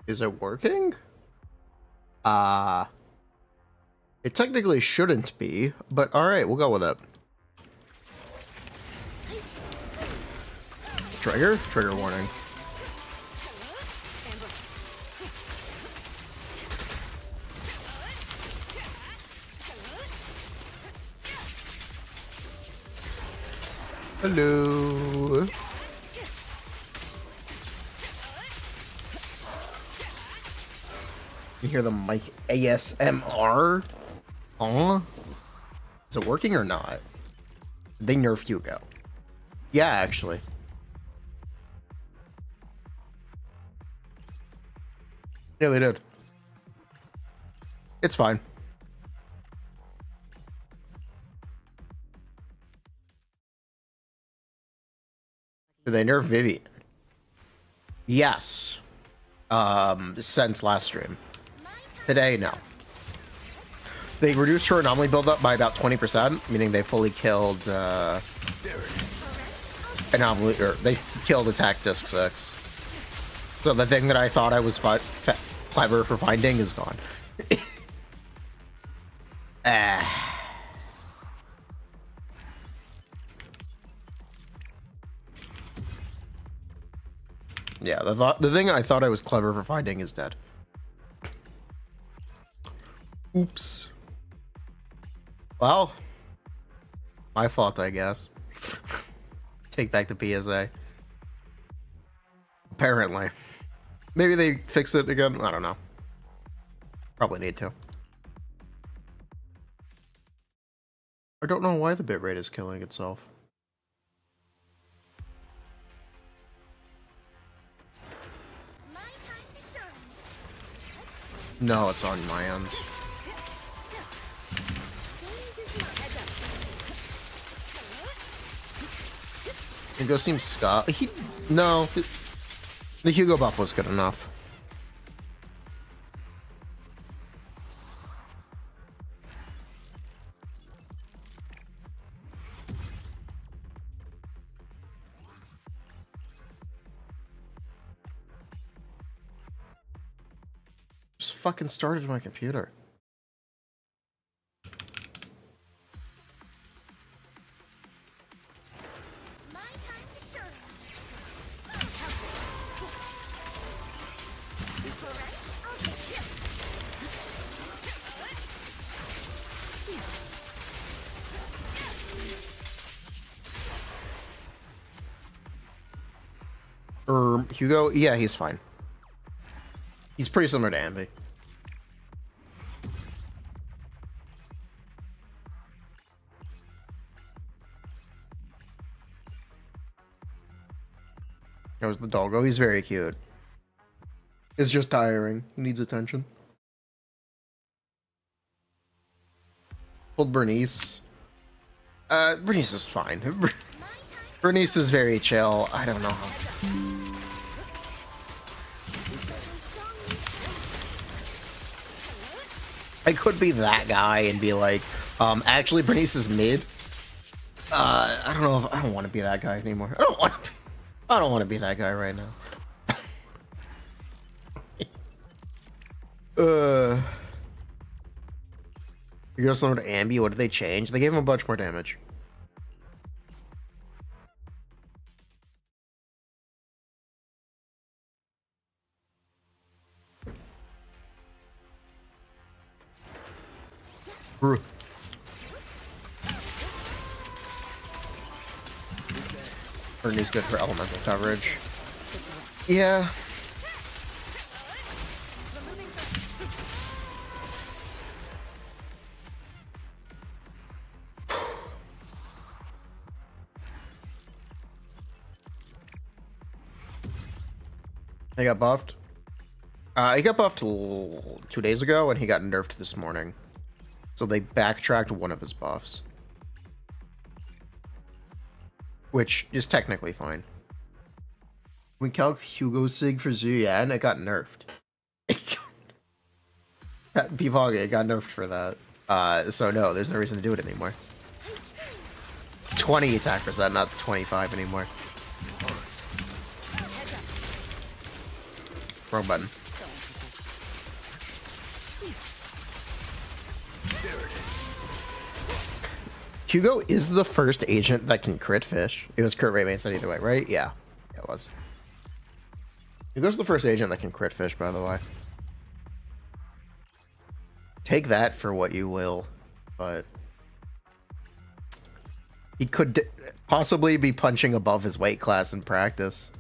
Is it working? It technically shouldn't be, but alright, we'll go with it. Trigger? Trigger warning. Hello. You hear the mic ASMR? Huh? Is it working or not? Did they nerf Hugo? Yeah, actually. Yeah, they did. It's fine. Did they nerf Vivian? Yes. Since last stream. Today, no. They reduced her anomaly buildup by about 20%, meaning they fully killed, anomaly, or they killed attack disc 6. So the thing that I thought I was clever for finding is gone. Yeah, the thing I thought I was clever for finding is dead. Oops. Well, my fault, I guess. Take back the PSA. Apparently. Maybe they fix it again. I don't know. Probably need to. I don't know why the bitrate is killing itself. No, it's on my end. Hugo seems Scott. No. The Hugo buff was good enough. Just fucking started my computer. Hugo? Yeah, he's fine. He's pretty similar to Ambi. That was the doggo. He's very cute. It's just tiring. He needs attention. Pulled Bernice. Bernice is fine. Bernice is very chill. I don't know how. I could be that guy and be like, actually Bernice is mid. I don't know if I don't want to be that guy anymore. I don't want to be that guy right now. You go similar to Ambi. What did they change? They gave him a bunch more damage. Bernie's good for elemental coverage. Yeah. He got buffed. He got buffed 2 days ago, and he got nerfed this morning. So they backtracked one of his buffs. Which is technically fine. We calc Hugo Sig for Zuyan, it got nerfed. Peepog, it got nerfed for that. So no, there's no reason to do it anymore. It's 20 attack percent, not 25 anymore. Wrong button. Hugo is the first agent that can crit fish. It was crit rate mates that either way, right? Yeah, it was. Hugo's the first agent that can crit fish, by the way. Take that for what you will, but he could possibly be punching above his weight class in practice.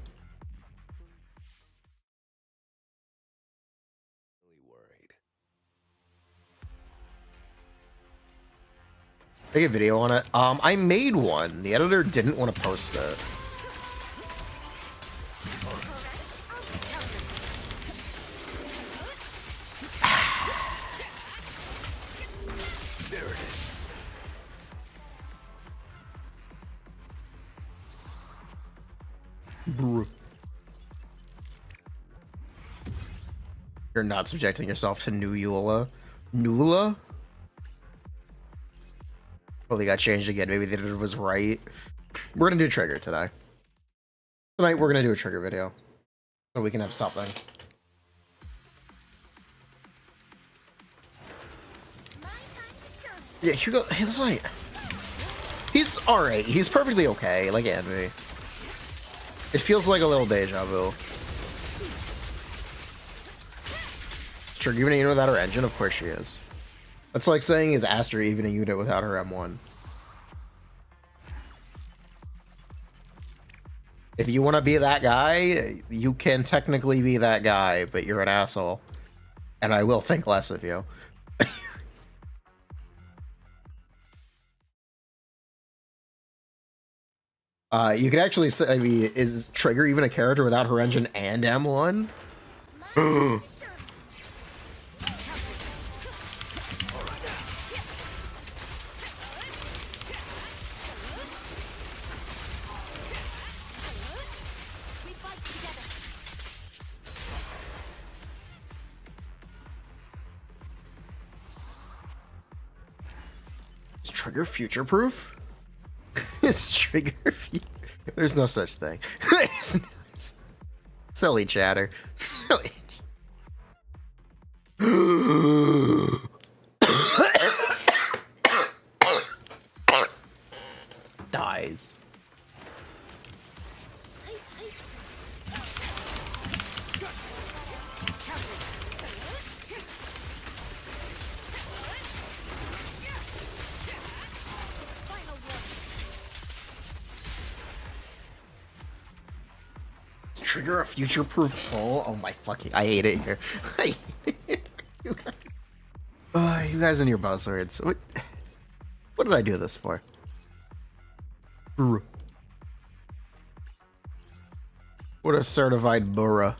Make a video on it. I made one. The editor didn't want to post it. You're not subjecting yourself to new Eula. Nula? Well, they got changed again. Maybe the editor was right. We're gonna do a trigger today. Tonight we're gonna do a trigger video. So we can have something. Yeah, Hugo, he's like... He's alright. He's perfectly okay, like Envy. It feels like a little deja vu. Trigger even a unit without her engine? Of course she is. That's like saying, is Aster even a unit without her M1? If you want to be that guy, you can technically be that guy, but you're an asshole. And I will think less of you. You could actually say, I mean, is Trigger even a character without her engine and M1? Is Trigger future-proof? Is Trigger There's no such thing. There's no... Silly chatter. Silly. Dies. Trigger a future-proof pull? Oh my fucking... I hate it here. I hate it. You guys and your buzzwords. What did I do this for? What a certified burra.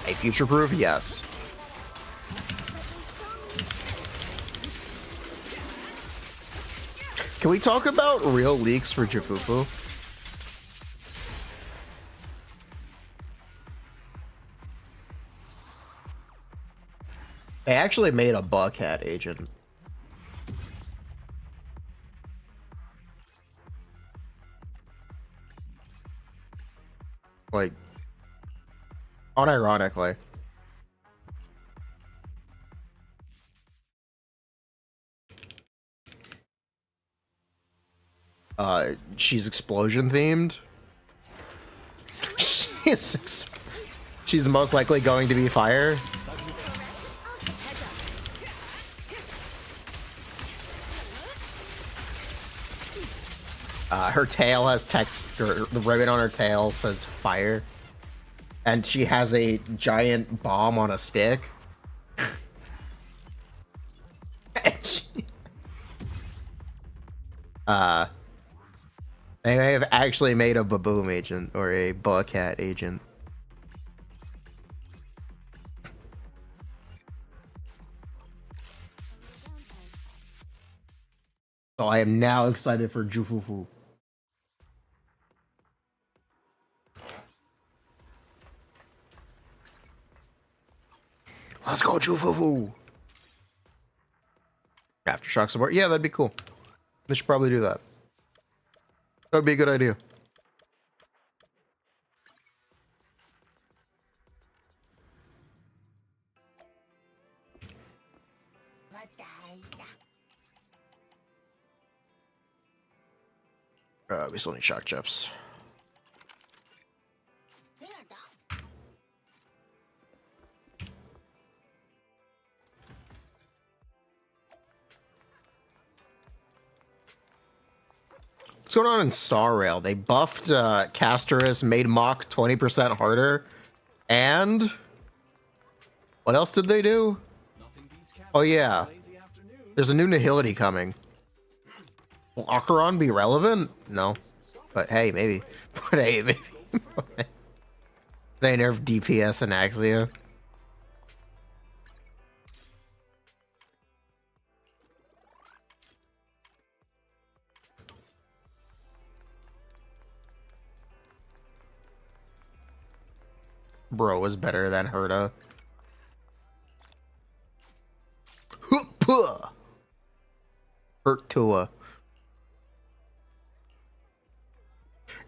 A future-proof? Yes. Can we talk about real leaks for Jafufu? They actually made a Buckhead agent. Like, unironically. She's explosion themed. She's most likely going to be fire. Her tail has text, or the ribbon on her tail says fire. And she has a giant bomb on a stick. They may have actually made a Baboom agent or a Buckhead agent. So I am now excited for Jufufu. Let's go, Jufufu. Aftershock support. Yeah, that'd be cool. They should probably do that. That would be a good idea. We still need shock chips. What's going on in Star Rail? They buffed Casterus, made Mach 20% harder, and what else did they do? Oh yeah, there's a new Nihility coming. Will Acheron be relevant? No, but hey, maybe. But hey, maybe. They nerfed DPS and Axia. Bro is better than Herta. Hurtua.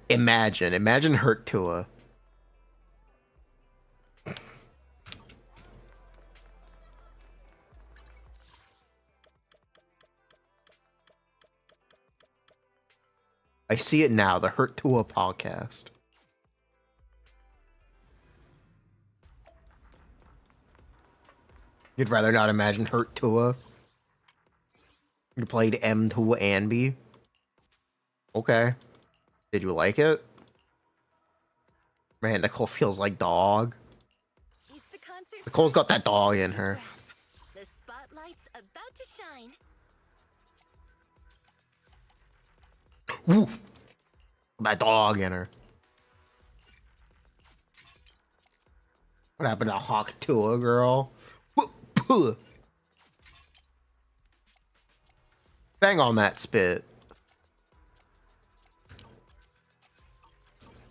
Imagine Hurtua. I see it now, the Hurtua podcast. You'd rather not imagine Hurtua? You played M2 and B? Okay. Did you like it? Man, Nicole feels like dog. Nicole's got that dog in her. The spotlight's about to shine. Woo! That dog in her. What happened to Hawk Tua, girl? Bang on that spit.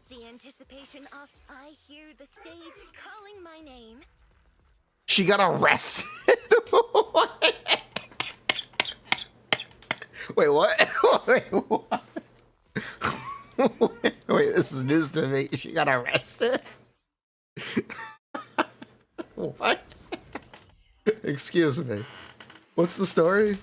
The anticipation offs. I hear the stage calling my name. She got arrested. Wait, what? Wait, what? Wait, this is news to me. She got arrested? What? Excuse me. What's the story?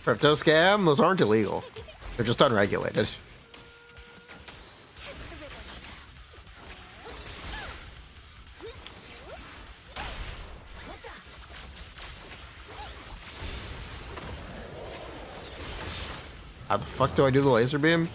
Crypto scam? Those aren't illegal. They're just unregulated. How the fuck do I do the laser beam?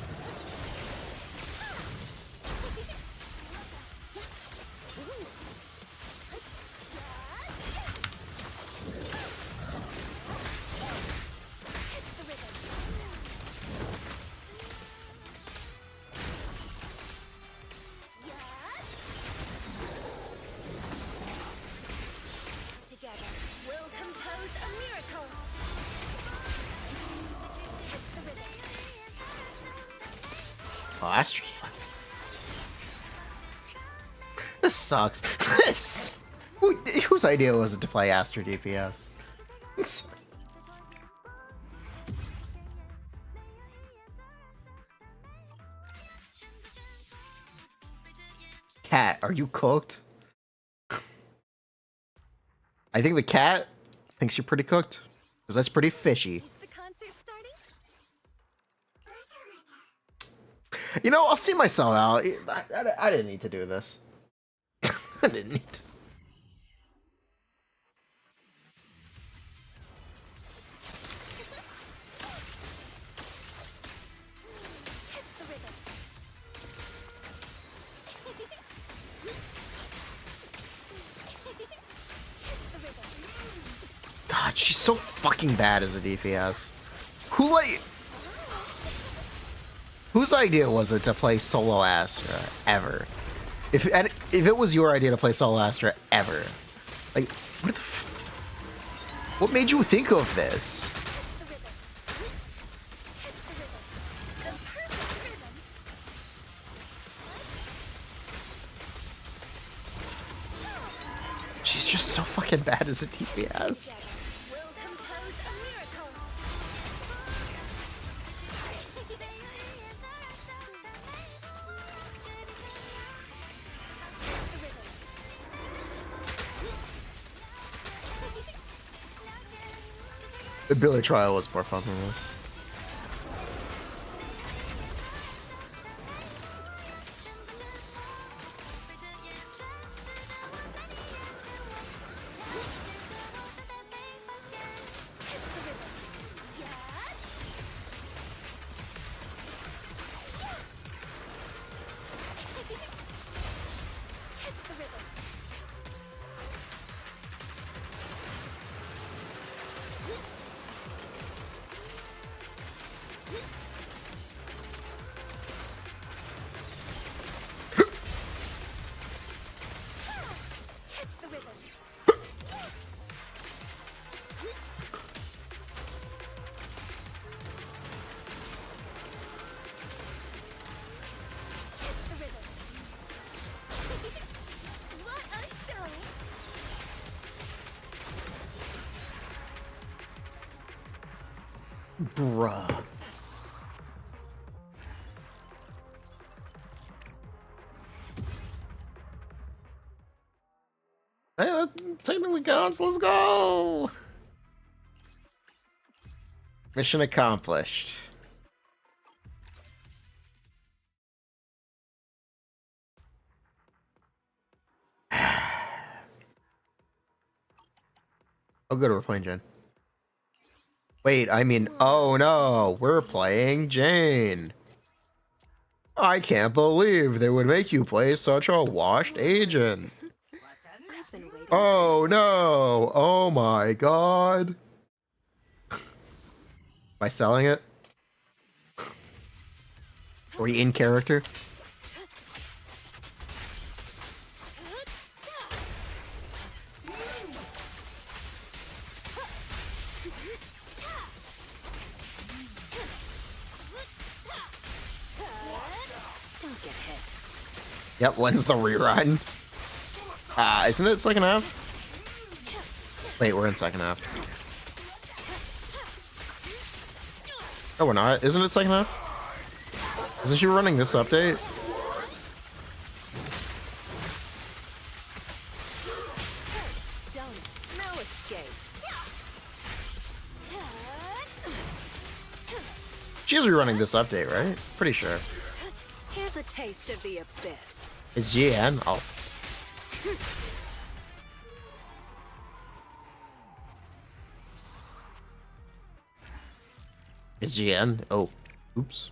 Oh, Astra's fun. This sucks. This. Whose idea was it to play Astra DPS? Cat, are you cooked? I think the cat thinks you're pretty cooked, because that's pretty fishy. You know, I'll see myself out. I didn't need to do this. I didn't need to. God, she's so fucking bad as a DPS. Whose idea was it to play solo Astra ever? If it was your idea to play solo Astra ever, like what made you think of this? She's just so fucking bad as a DPS. Will compose a miracle. The Billy trial was more fun than this. Bruh. Hey, that technically counts. Let's go. Mission accomplished. Oh, good, we're playing Jen. Wait, I mean, oh no, we're playing Jane. I can't believe they would make you play such a washed agent. Oh no, oh my god. Am I selling it? Are we in character? Yep, when's the rerun? Isn't it second half? Wait, we're in second half. Oh, we're not. Isn't it second half? Isn't she running this update? No escape. She's rerunning this update, right? Pretty sure. Here's a taste of the abyss. It's GN. Oh. It's GN. Oh. Oops.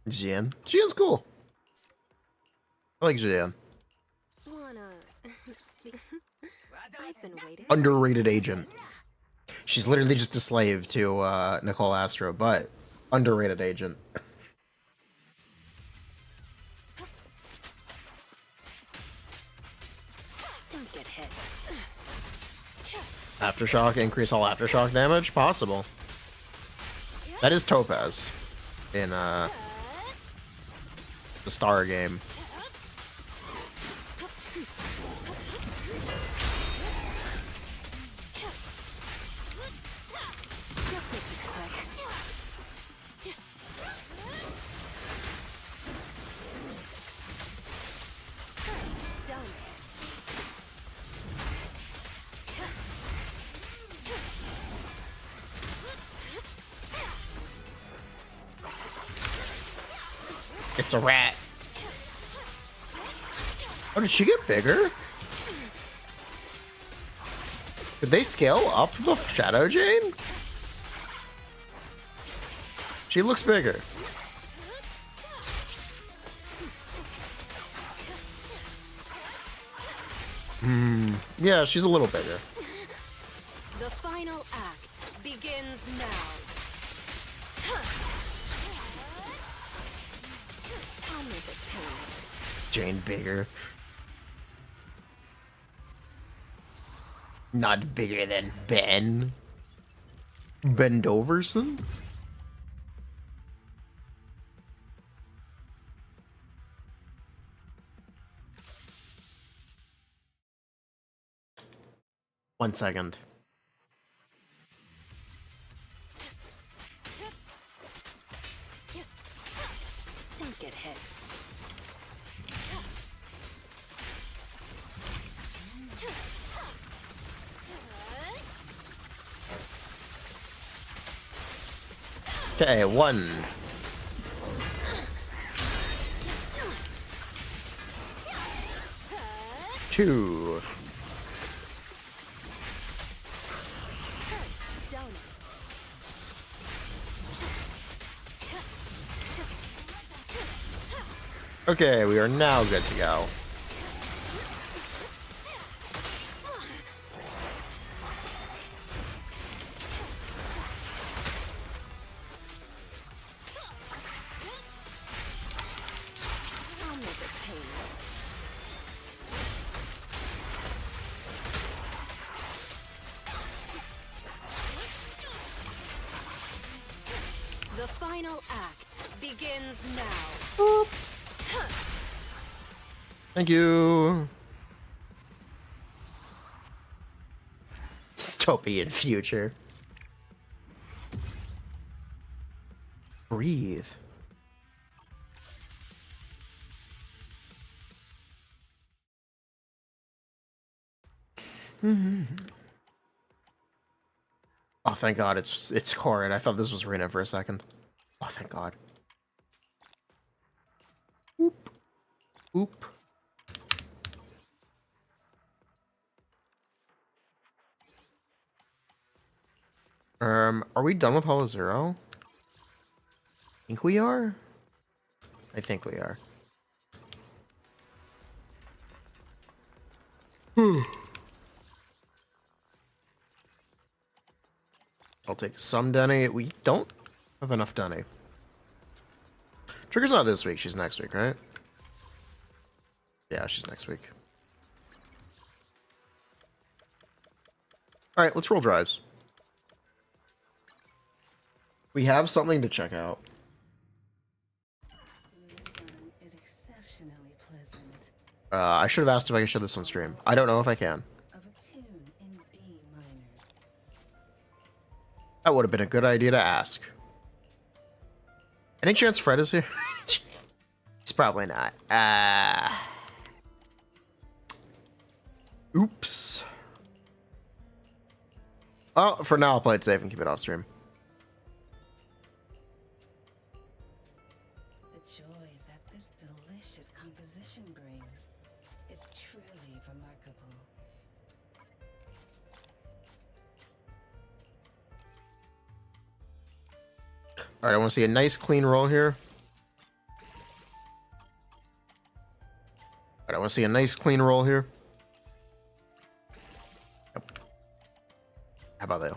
GN. GN's cool. I like GN. I've been waiting. Underrated agent. She's literally just a slave to Nicole Astro, but underrated agent. Don't get hit. Aftershock, increase all aftershock damage? Possible. That is Topaz in the Star game. It's a rat. Oh, did she get bigger? Did they scale up the Shadow Jane? She looks bigger. Yeah, she's a little bigger. The final act begins now. I'll make it painless. Jane bigger. Not bigger than Ben. Bendoverson? One second. Don't get hit. Okay, 1. Two. Okay, we are now good to go. I'll make it painless. The final act begins now. Boop. Thank you. Dystopian future. Breathe. Oh, thank God, it's Corrin. I thought this was Rena for a second. Oh, thank God. Oop. Oop. Are we done with Hollow Zero? I think we are. I think we are. I'll take some Denny. We don't have enough Denny. Trigger's not this week. She's next week, right? Yeah, she's next week. All right, let's roll drives. We have something to check out. Is exceptionally pleasant. I should have asked if I could show this on stream. I don't know if I can. Of a tune in D minor. That would have been a good idea to ask. Any chance Fred is here? He's probably not. Oops. Oh, for now I'll play it safe and keep it off stream. The joy that this delicious composition brings is truly remarkable. All right, I want to see a nice clean roll here. All right, I want to see a nice clean roll here. Yep. How about that?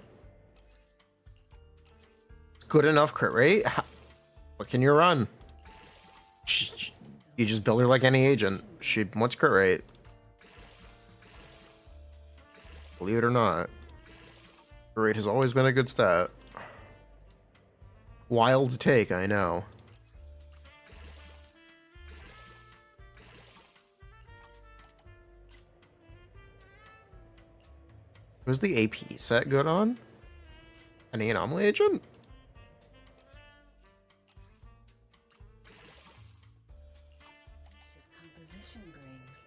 Good enough crit rate. What can you run? You just build her like any agent. What's crit rate? Believe it or not, crit rate has always been a good stat. Wild take, I know. Was the AP set good on? Any anomaly agent? His composition brings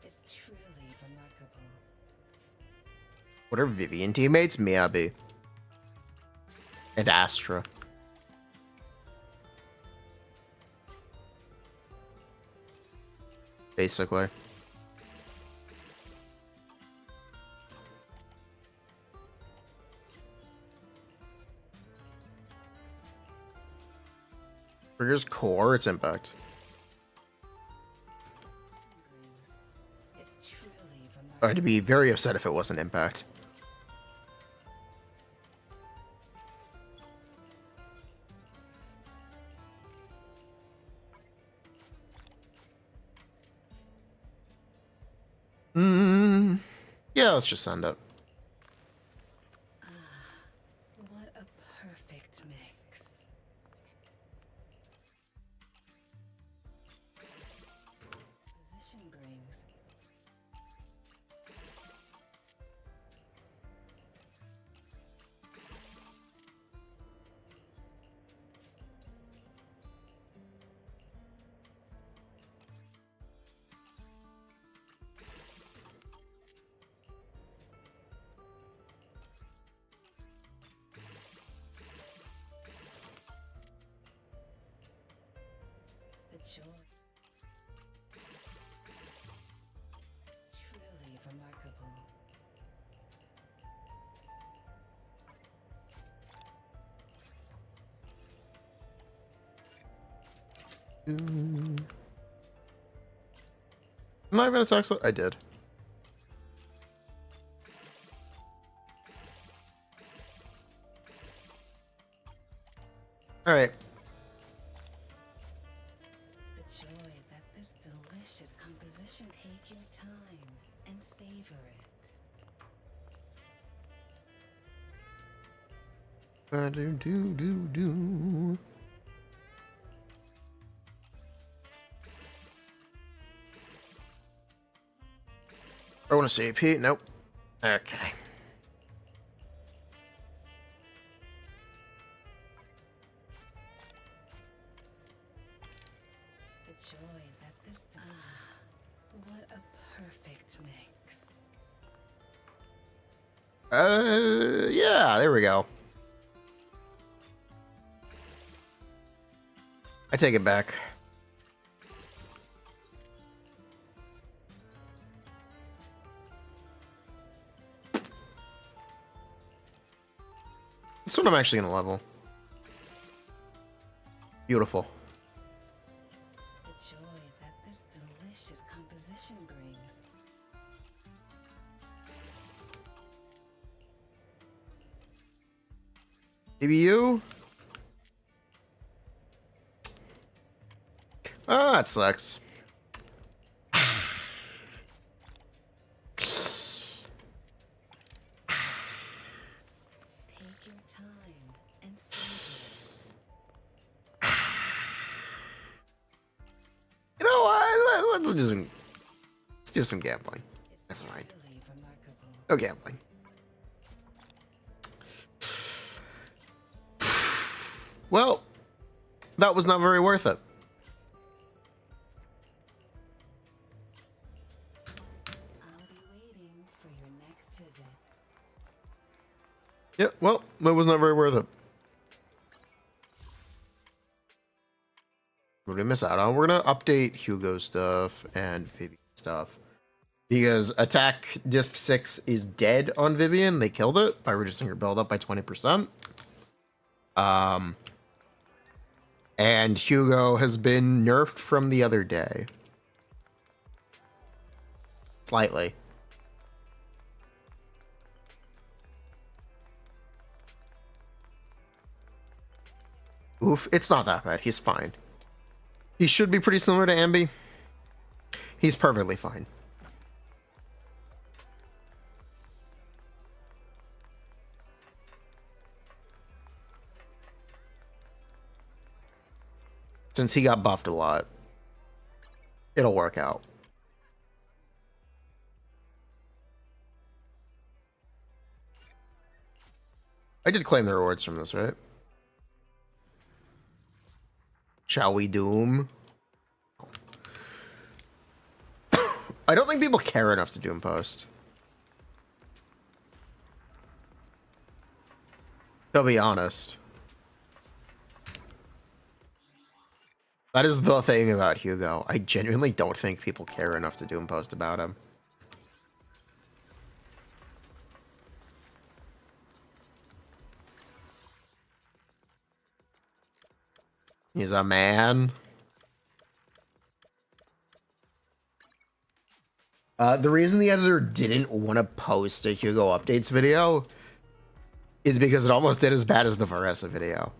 is truly remarkable. What are Vivian teammates? Miyabi. And Astra. Basically. Trigger's core, its impact. Brings is truly I'd be very upset if it wasn't impact. Yeah, let's just send it. What a perfect mix. Position brings. The joy. It's truly remarkable. Am I gonna talk so? I did. All right. The joy that this delicious composition. Take your time and savor it. Do. I want to see Pete. Nope. Okay. The joy that this. What a perfect mix. Yeah, there we go. I take it back. This one I'm actually gonna level. Beautiful. The joy that this delicious composition brings. Maybe you? Ah, that sucks. Take your time and savor You know what? Let's do some gambling. it. It's Never mind. truly remarkable. No gambling. Well, that was not very worth it. I'll be waiting for your next visit. Yeah, well, that was not very worth it. What did we miss out on? We're gonna update Hugo stuff and Vivian stuff. Because attack disc 6 is dead on Vivian. They killed it by reducing her build up by 20%. And Hugo has been nerfed from the other day. Slightly. Oof, it's not that bad. He's fine. He should be pretty similar to Ambi. He's perfectly fine. Since he got buffed a lot, it'll work out. I did claim the rewards from this, right? Shall we doom? I don't think people care enough to doom post. To be honest. That is the thing about Hugo. I genuinely don't think people care enough to doom post about him. He's a man. The reason the editor didn't want to post a Hugo updates video is because it almost did as bad as the Varessa video.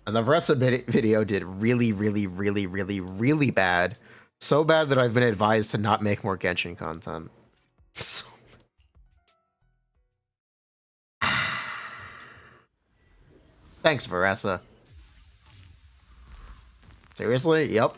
And the Varessa video did really, really, really, really, really bad. So bad that I've been advised to not make more Genshin content. So... Thanks, Varessa. Seriously? Yep.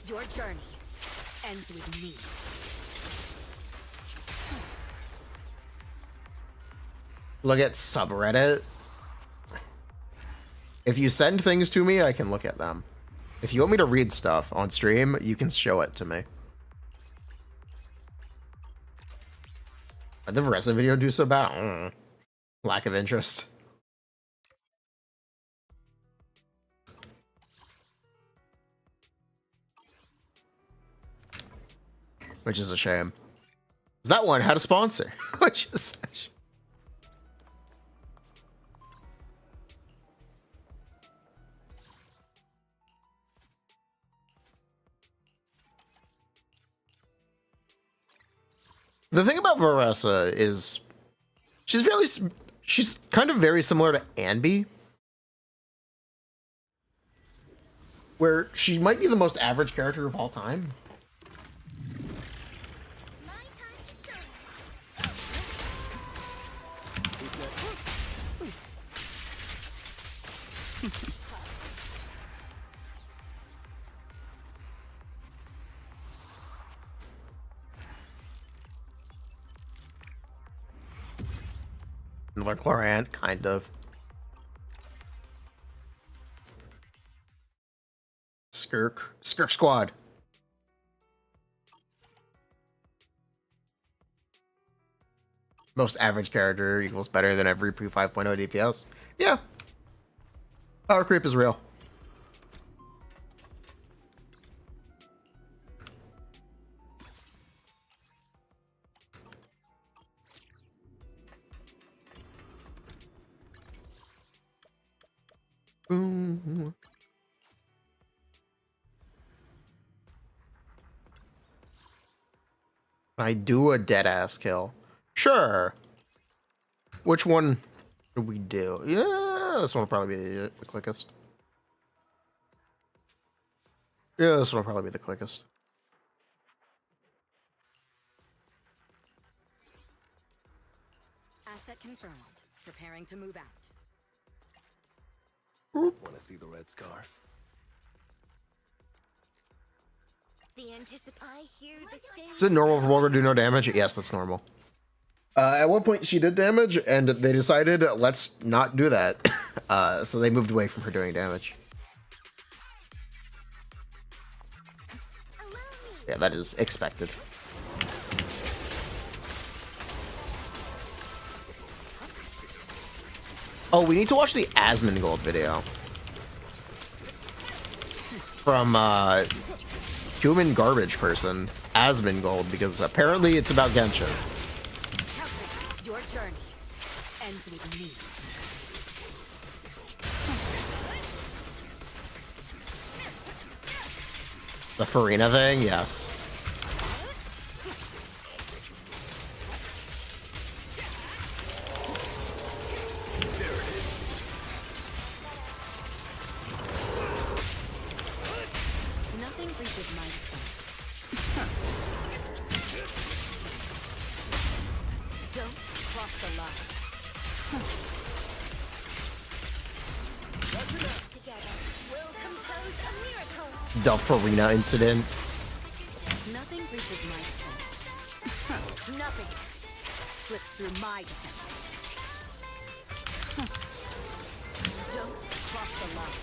Your journey ends with me. Look at subreddit. If you send things to me, I can look at them. If you want me to read stuff on stream, you can show it to me. Did the rest of the video do so bad? I don't know. Lack of interest. Which is a shame. That one had a sponsor, which is a shame. The thing about Varessa is she's kind of very similar to Anby, where she might be the most average character of all time. Another Chlorant, kind of. Skirk Squad. Most average character equals better than every pre 5.0 DPS. Yeah. Power creep is real. I do a dead ass kill. Sure. Which one do we do? Yeah, this one will probably be the quickest. Yeah, this one will probably be the quickest. Asset confirmed. Preparing to move out. Want to see the red scarf? Is it normal for Walker to do no damage? Yes, that's normal. At one point she did damage, and they decided, let's not do that. So they moved away from her doing damage. Yeah, that is expected. Oh, we need to watch the Asmongold video. From, Human Garbage Person, Asmongold, because apparently it's about Genshin. Your journey ends with me. The Furina thing, yes. Nothing reaches my strength. Don't cross the line. Together, we'll compose a miracle. The Furina incident. Nothing reaches my strength. Nothing slips through my defense. Don't cross the line.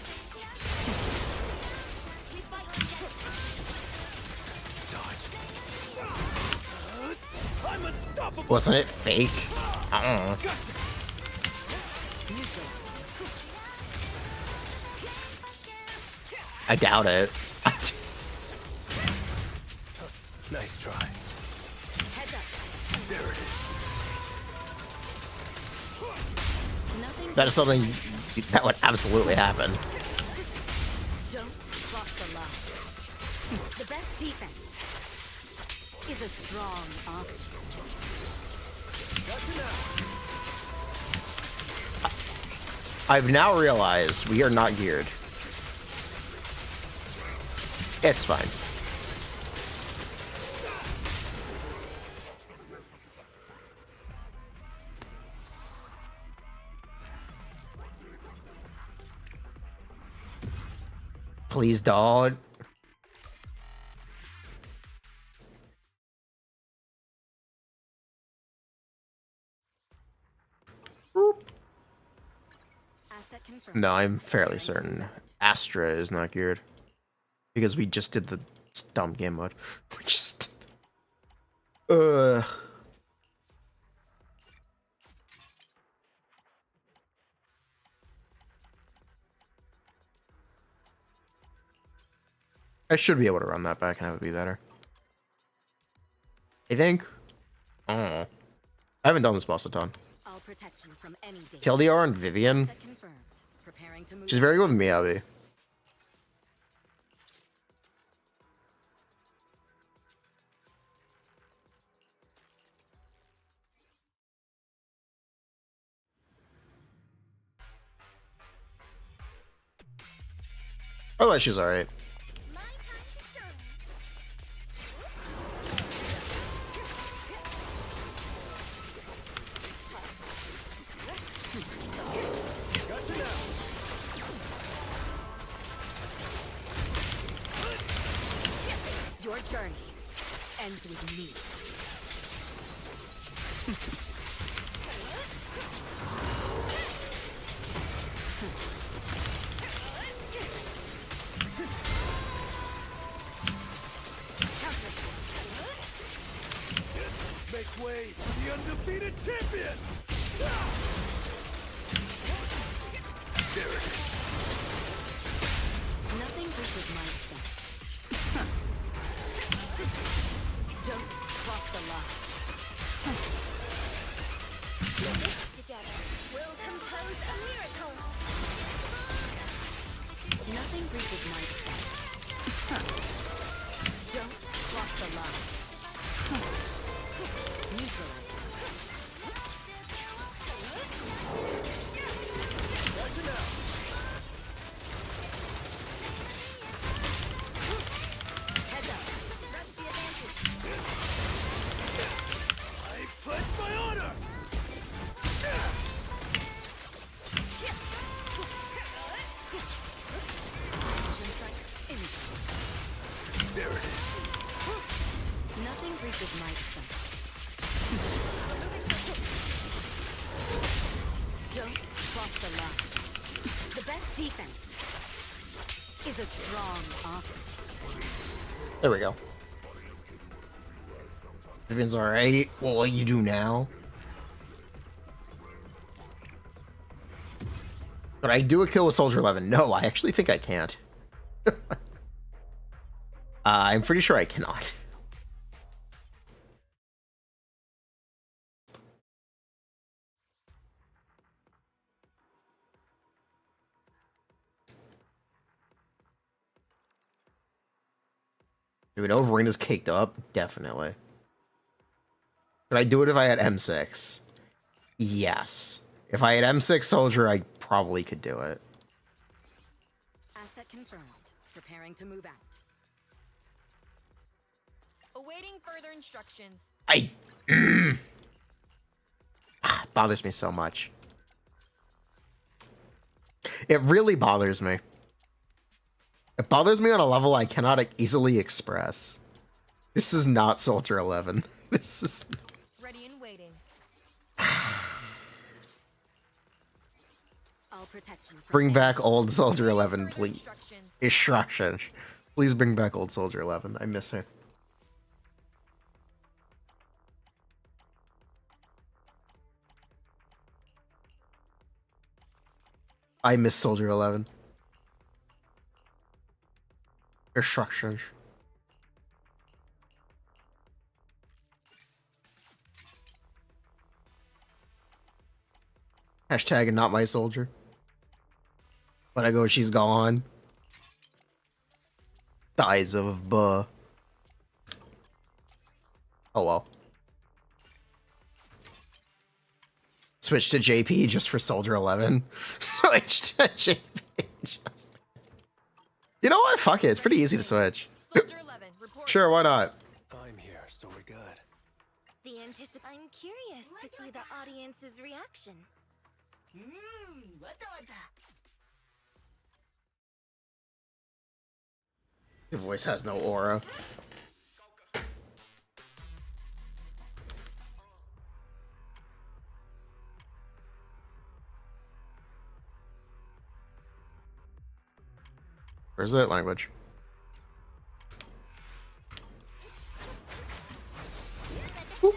I'm unstoppable. Wasn't it fake? I don't know. I doubt it. Nice try. Heads up. There it is. Nothing. That is something that would absolutely happen. Don't cross the line. The best defense is a strong offense. I've now realized we are not geared. It's fine. Please don't. Asset confirmed. No, I'm fairly certain Astra is not geared. Because we just did the dumb game mode. We just... I should be able to run that back and that would be better. I think. I don't know. I haven't done this boss a ton. I'll protect you from any danger. Kill the and Vivian. Asset confirmed. Preparing to move. She's very good with Miyabi. Otherwise, she's alright. My time to shine. Gotcha now. Your journey ends with me. Make way for the undefeated champion! There it is. Nothing reaches my extent. Don't cross the line. Together, we'll compose a miracle. Nothing reaches my extent. Don't cross the line. Neutralize. Gotcha now. Heads up. Press the advantage. I pledge my honor! There it is. Nothing reaches my extent. Don't cross the line. The best defense is a strong offense. There we go. Vivian's alright. Well, what you do now? Could I do a kill with Soldier 11? No, I actually think I can't. I'm pretty sure I cannot. Do we know if Furina's caked up? Definitely. Could I do it if I had M6? Yes. If I had M6 Soldier, I probably could do it. Asset confirmed. Preparing to move out. Awaiting further instructions. Bothers me so much. It really bothers me. It bothers me on a level I cannot easily express. This is not Soldier 11. This is... Ready and waiting. I'll protect you from Bring any- back old Soldier 11, Further please. instructions. Instructions. Please bring back old Soldier 11. I miss her. I miss Soldier 11. Instructions. Hashtag not my soldier. When I go, she's gone. Dies of buh. Oh well. Switch to JP just for Soldier 11. Switch to JP just... You know what? Fuck it. It's pretty easy to switch. Soldier 11, report. Sure, why not? I'm here, so we're good. I'm curious to see the audience's reaction. Your voice has no aura. Where's that language? Oop.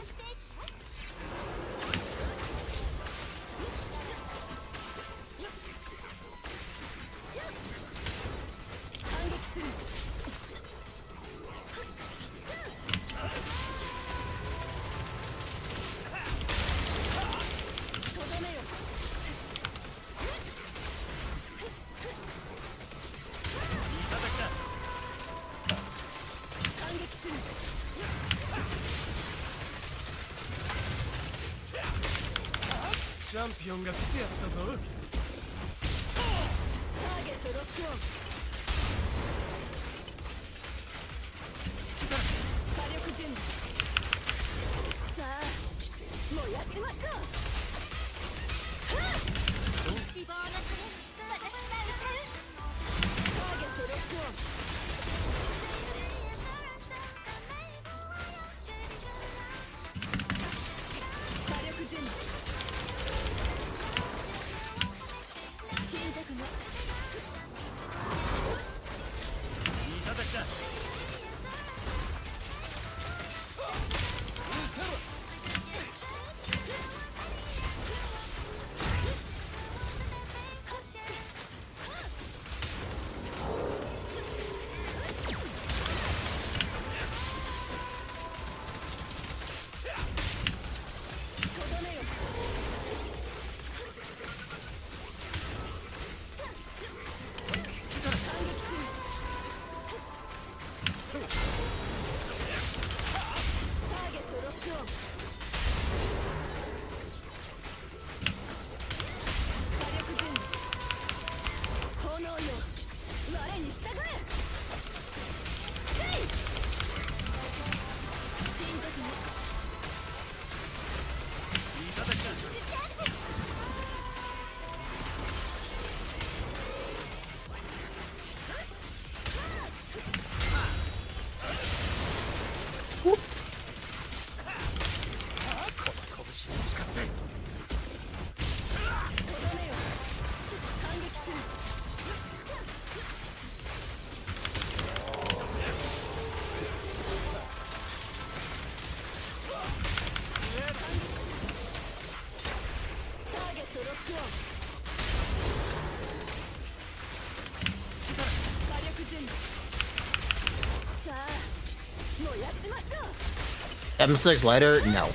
M6 lighter? No.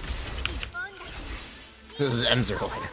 This is M0 lighter.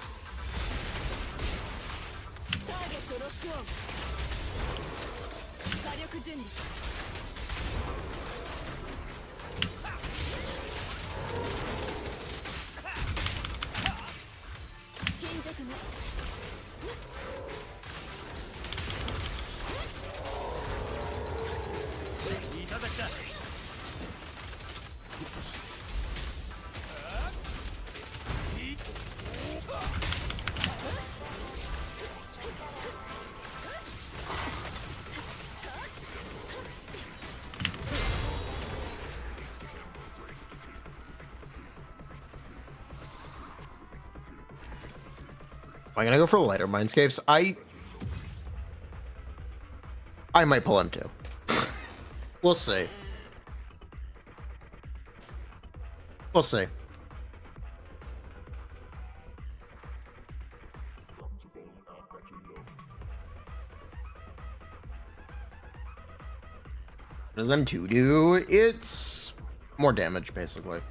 Am I gonna go for lighter mindscapes? I might pull M2. We'll see. We'll see. What does M2 do? It's more damage, basically.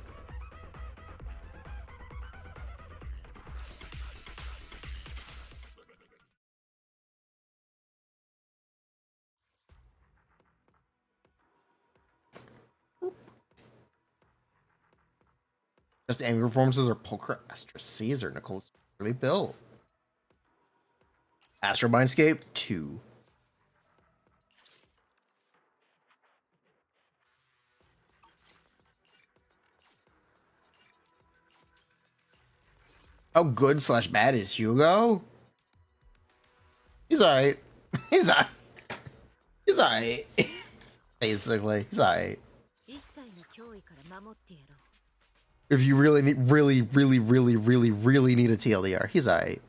Just angry performances are Pulchra, Astra Caesar, Nicole's really built. Astro Mindscape 2. How good slash bad is Hugo? He's alright. He's alright. He's alright. Basically, he's alright. If you really need, really need a TLDR, he's alright.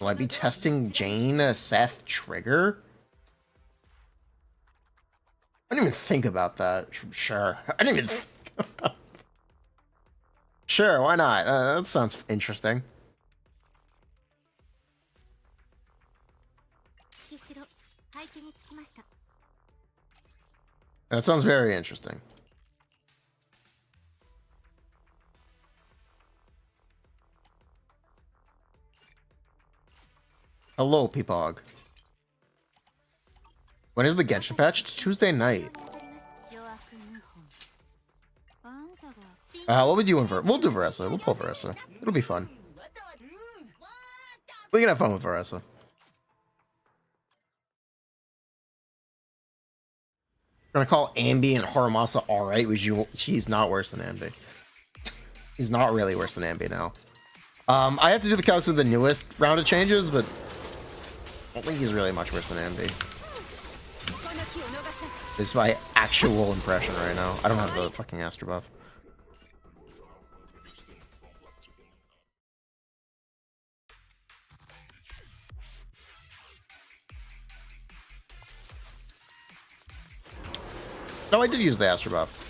Will I be testing Jane, Seth, Trigger? I didn't even think about that. Sure. I didn't even think about. Sure, why not? That sounds interesting. That sounds very interesting. Hello, Peepog. When is the Genshin patch? It's Tuesday night. What would you want for? We'll do Veressa. We'll pull Veressa. It'll be fun. We can have fun with Veressa. I'm gonna call Ambi and Haramasa alright, which he's not worse than Ambi. He's not really worse than Ambi now. I have to do the calcs with the newest round of changes, but I don't think he's really much worse than Ambi. This is my actual impression right now. I don't have the fucking Astro buff. No, I did use the Astro buff.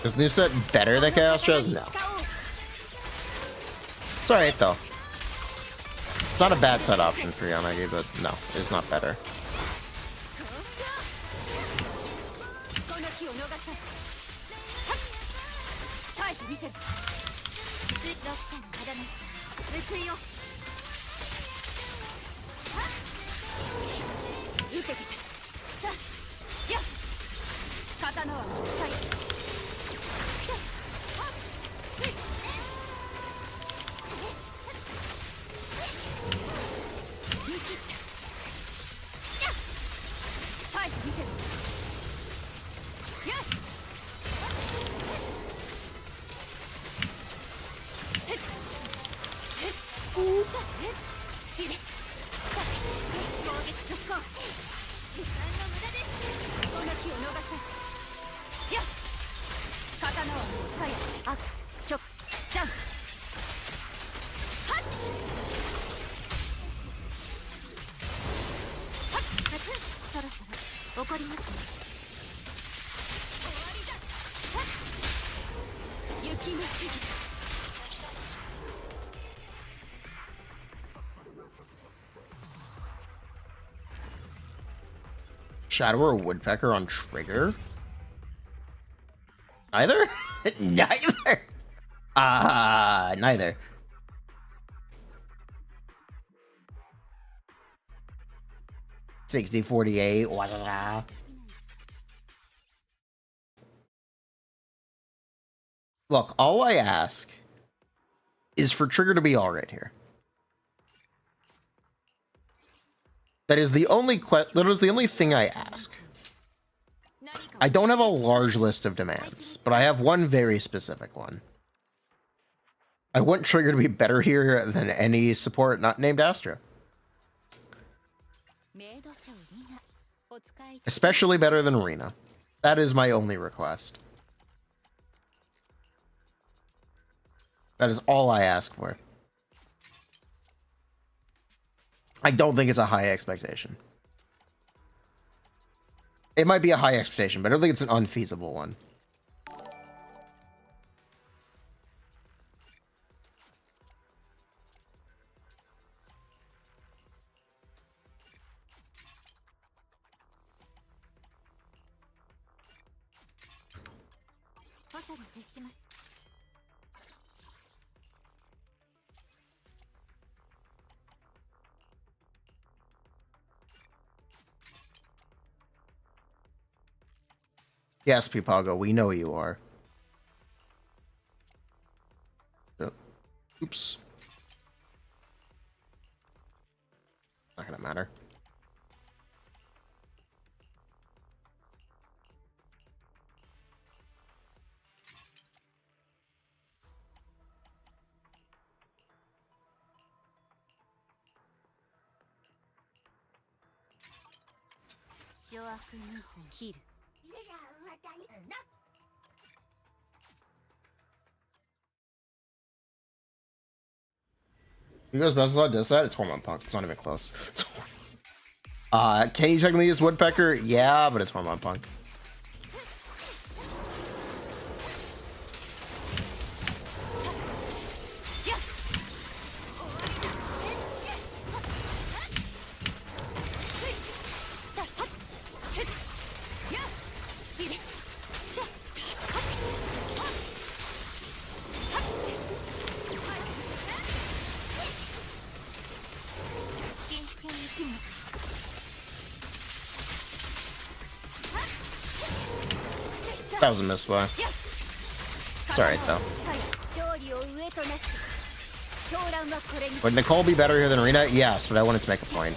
Is new set better than Chaos Chess? No. It's alright though. It's not a bad set option for Yanagi, but no, it's not better. Shadow or Woodpecker on Trigger? Neither? Neither? Neither. $60.48. Look, all I ask is for Trigger to be all right here. That is the only thing I ask. I don't have a large list of demands, but I have one very specific one. I want Trigger to be better here than any support not named Astra. Especially better than Rena. That is my only request. That is all I ask for. I don't think it's a high expectation. It might be a high expectation, but I don't think it's an unfeasible one. Yes, Pipago, we know you are. Oops. Not gonna matter. You guys best on diss that? It's Hormone Punk. It's not even close. Can you technically use Woodpecker? Yeah, but it's Hormone Punk. That was a misplay. It's alright though. Would Nicole be better here than Rena? Yes, but I wanted to make a point.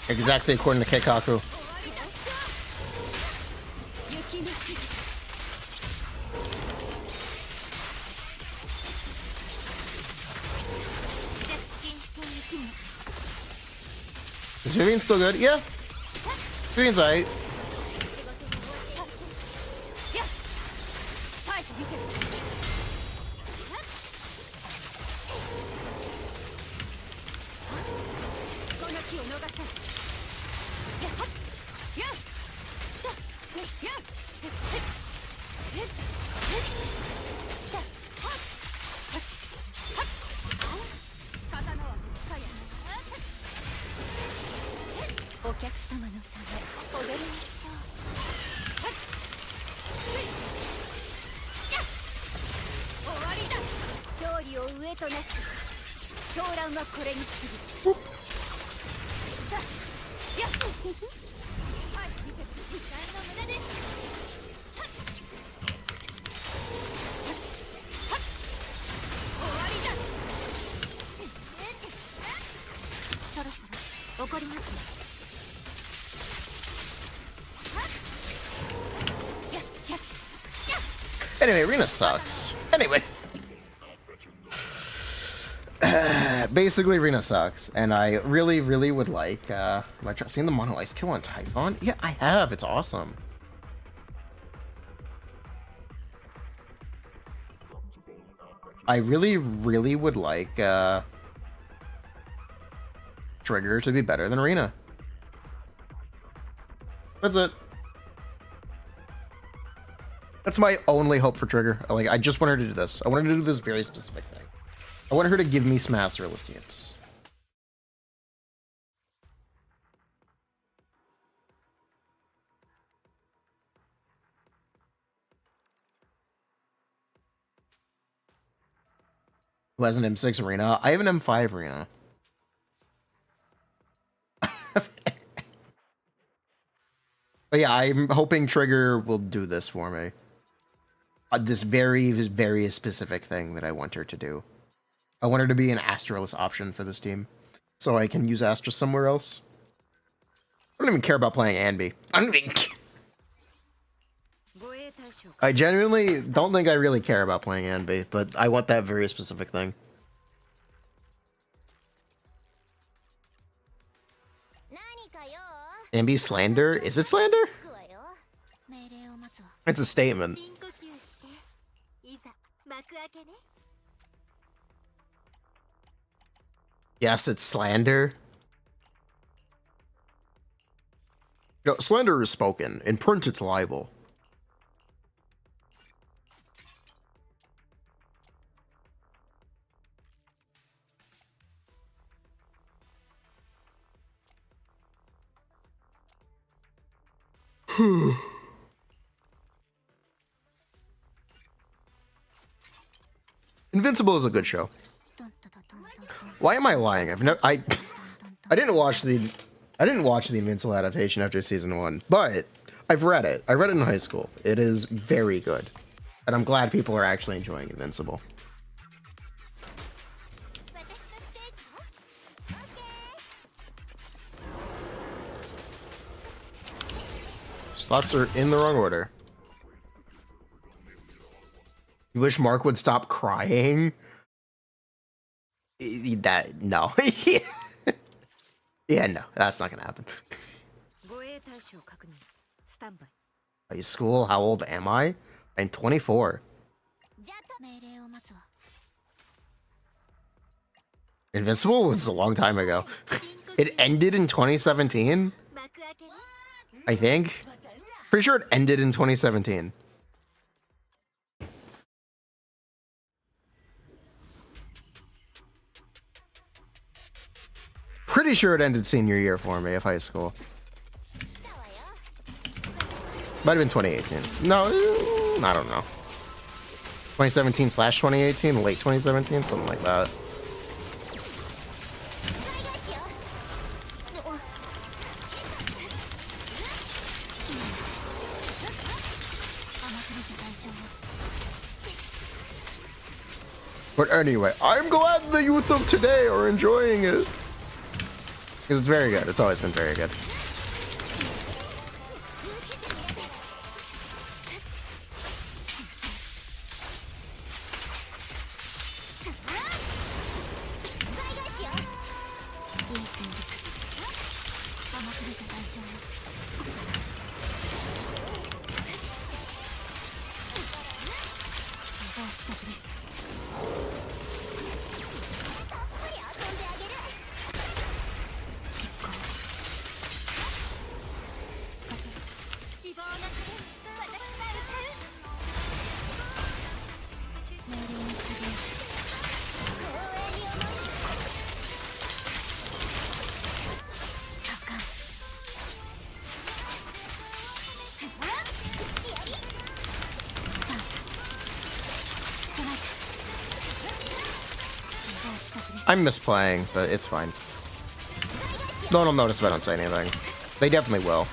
Exactly according to Keikaku. Is Vivian still good? Yeah. Vivian's alright. 怒りますね。 Anyway, Arena sucks. Anyway. Basically, Arena sucks. And I really, really would like... have I seen the Mono Ice kill on Typhon? Yeah, I have. It's awesome. I really, really would like... Trigger to be better than Arena. That's it. That's my only hope for Trigger. Like, I just want her to do this. I want her to do this very specific thing. I want her to give me some Masterless teams. Who has an M6 Arena? I have an M5 Arena. But yeah, I'm hoping Trigger will do this for me. This very, very specific thing that I want her to do. I want her to be an Astralus option for this team. So I can use Astra somewhere else. I don't even care about playing Anby. I don't even... I genuinely don't think I really care about playing Anby, but I want that very specific thing. Anby slander? Is it slander? It's a statement. Yes, it's slander. No, slander is spoken. In print, it's libel. Invincible is a good show. Why am I lying? I didn't watch the Invincible adaptation after season 1, but I've read it. I read it in high school. It is very good, and I'm glad people are actually enjoying Invincible. Slots are in the wrong order. You wish Mark would stop crying? That, no. Yeah, no, that's not gonna happen. High school? How old am I? I'm 24. Invincible was a long time ago. It ended in 2017? I think. Pretty sure it ended in 2017. Pretty sure it ended senior year for me of high school. Might have been 2018. No, I don't know. 2017/2018, late 2017, something like that. But anyway, I'm glad the youth of today are enjoying it. Because it's very good. It's always been very good. I'm misplaying, but it's fine. No one will notice if I don't say anything. They definitely will.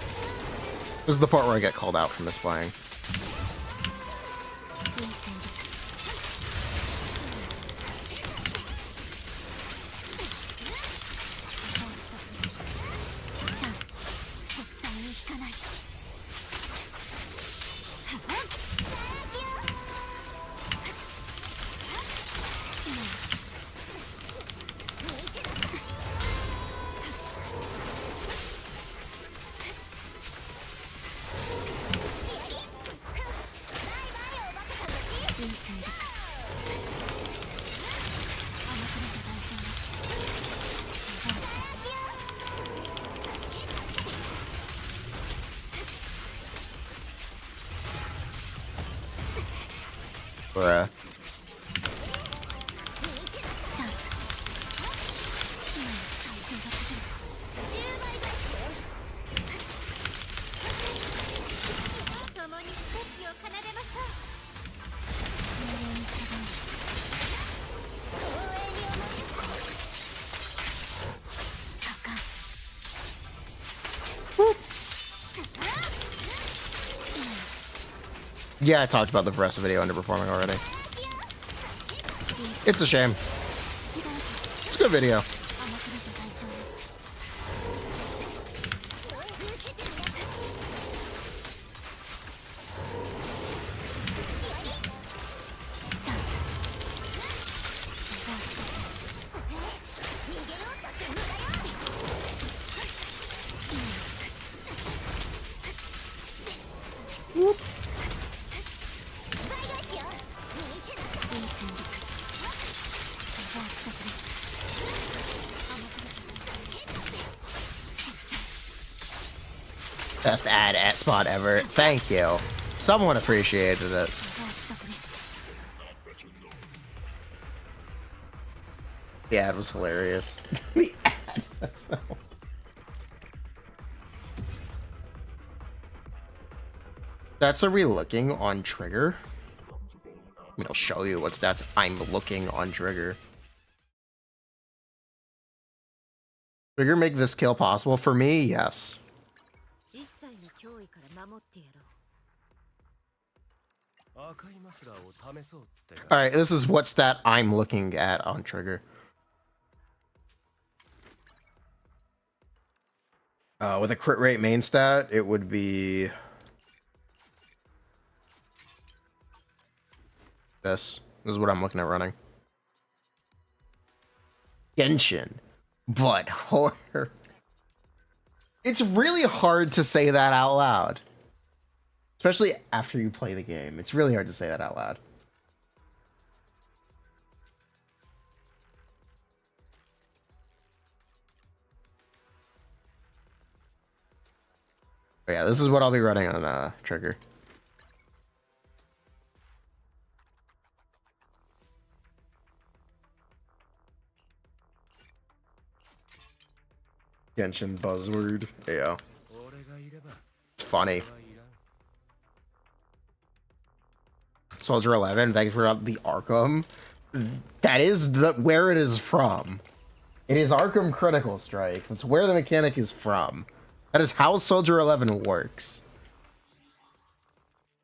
This is the part where I get called out for misplaying. Bruh. Yeah, I talked about the rest of the video underperforming already. It's a shame. It's a good video. Best ad at spot ever. Thank you. Someone appreciated it. The ad was hilarious. The ad was so... Stats are we looking on trigger? I mean, I'll show you what stats I'm looking on trigger. Trigger make this kill possible for me? Yes. Alright, this is what stat I'm looking at on trigger. With a crit rate main stat, it would be... This is what I'm looking at running. Genshin. But horror. It's really hard to say that out loud. Especially after you play the game. It's really hard to say that out loud. But yeah, this is what I'll be running on trigger. Genshin buzzword. Yeah. It's funny. Soldier 11, thank you for the Arkham. That is where it is from. It is Arkham Critical Strike. That's where the mechanic is from. That is how Soldier 11 works.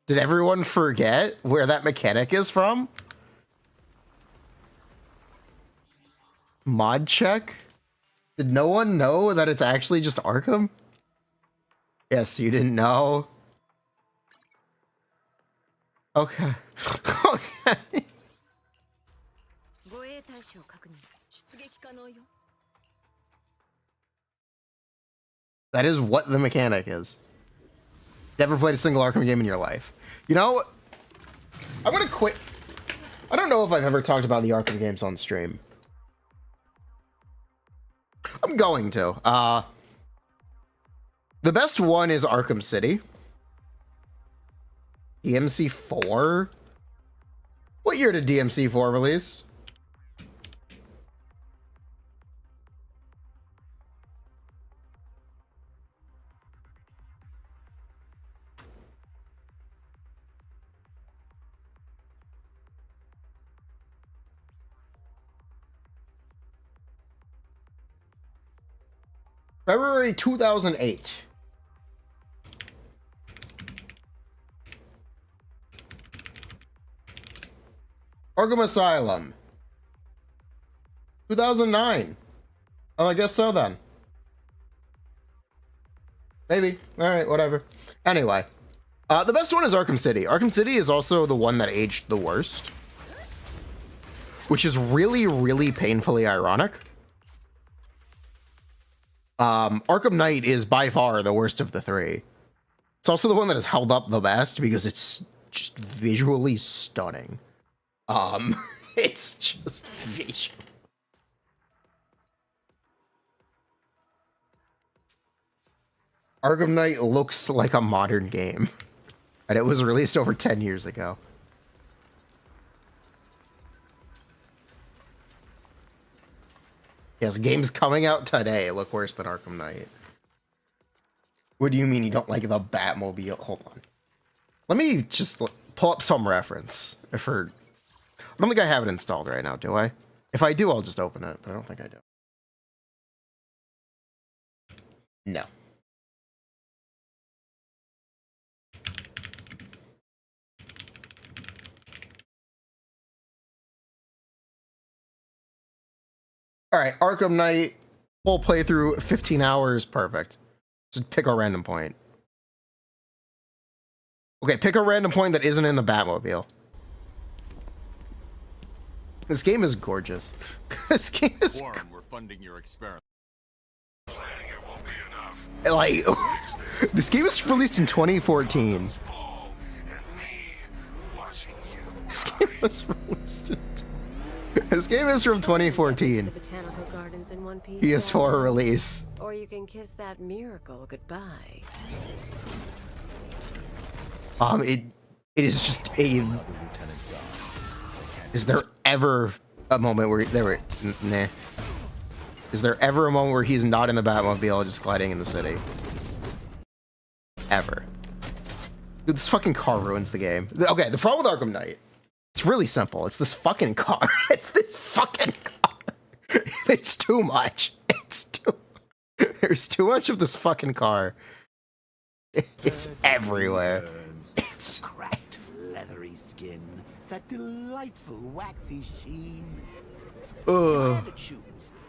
Did everyone forget where that mechanic is from? Mod check? Did no one know that it's actually just Arkham? Yes, you didn't know. Okay. Okay. That is what the mechanic is. Never played a single Arkham game in your life. You know, I'm gonna quit. I don't know if I've ever talked about the Arkham games on stream. I'm going to. The best one is Arkham City. DMC4? What year did DMC4 release? February 2008. Arkham Asylum. 2009. Oh, I guess so then. Maybe. Alright, whatever. Anyway. The best one is Arkham City. Arkham City is also the one that aged the worst. Which is really, really painfully ironic. Arkham Knight is by far the worst of the three. It's also the one that has held up the best because it's just visually stunning. It's just visual. Arkham Knight looks like a modern game. And it was released over 10 years ago. Yes, games coming out today look worse than Arkham Knight. What do you mean you don't like the Batmobile? Hold on. Let me just pull up some reference. I don't think I have it installed right now, do I? If I do, I'll just open it, but I don't think I do. No. All right, Arkham Knight, full playthrough, 15 hours, perfect. Just pick a random point. Okay, pick a random point that isn't in the Batmobile. This game is gorgeous. This game is... Warren, we're funding your experiment. Like, this game was released in 2014. This game was released in... This game is from 2014. Botanical gardens in one piece. PS4 release. Or you can kiss that miracle goodbye. It is just a... Is there ever a moment where nah. Is there ever a moment where he's not in the Batmobile just gliding in the city? Ever. Dude, this fucking car ruins the game. Okay, the problem with Arkham Knight, it's really simple. It's this fucking car. It's this fucking car. It's too much. There's too much of this fucking car. It's everywhere. It's Cracked, leathery skin, that delightful waxy sheen. If I had to choose,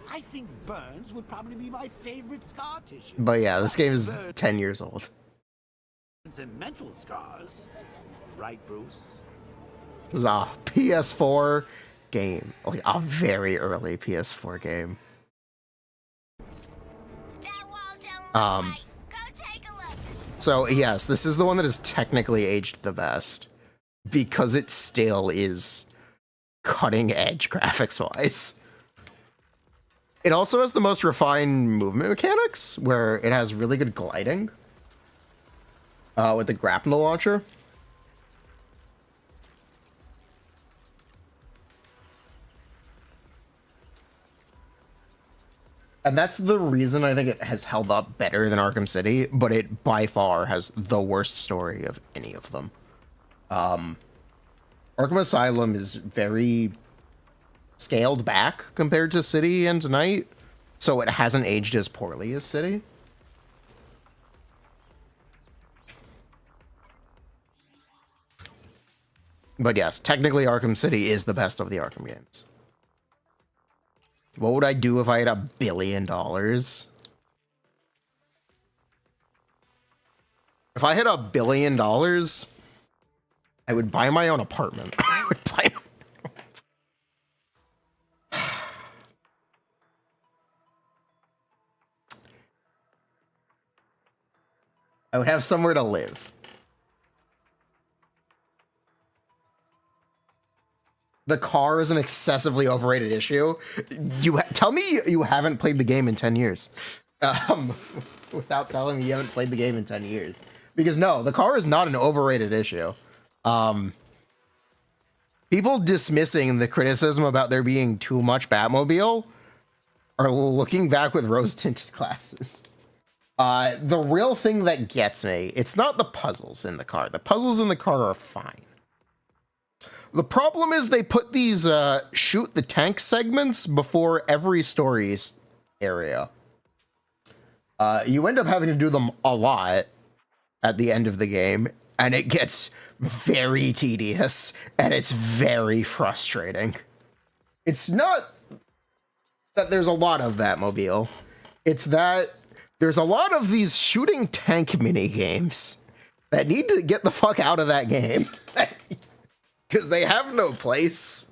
I think burns would probably be my favorite scar tissue. But yeah, this game is 10 years old. And mental scars, right, Bruce? This is a PS4 game, like a very early PS4 game. So yes, this is the one that is technically aged the best because it still is cutting edge graphics wise. It also has the most refined movement mechanics where it has really good gliding with the grapnel launcher. And that's the reason I think it has held up better than Arkham City, but it by far has the worst story of any of them. Arkham Asylum is very scaled back compared to City and Night, so it hasn't aged as poorly as City. But yes, technically Arkham City is the best of the Arkham games. What would I do if I had $1 billion? If I had $1 billion, I would buy my own apartment. I would buy I would have somewhere to live. The car is an excessively overrated issue. Tell me you haven't played the game in 10 years. Without telling me you haven't played the game in 10 years. Because no, the car is not an overrated issue. People dismissing the criticism about there being too much Batmobile are looking back with rose-tinted glasses. The real thing that gets me, it's not the puzzles in the car. The puzzles in the car are fine. The problem is they put these shoot the tank segments before every stories area. You end up having to do them a lot at the end of the game, and it gets very tedious, and it's very frustrating. It's not that there's a lot of Batmobile. It's that there's a lot of these shooting tank mini games that need to get the fuck out of that game. Because they have no place,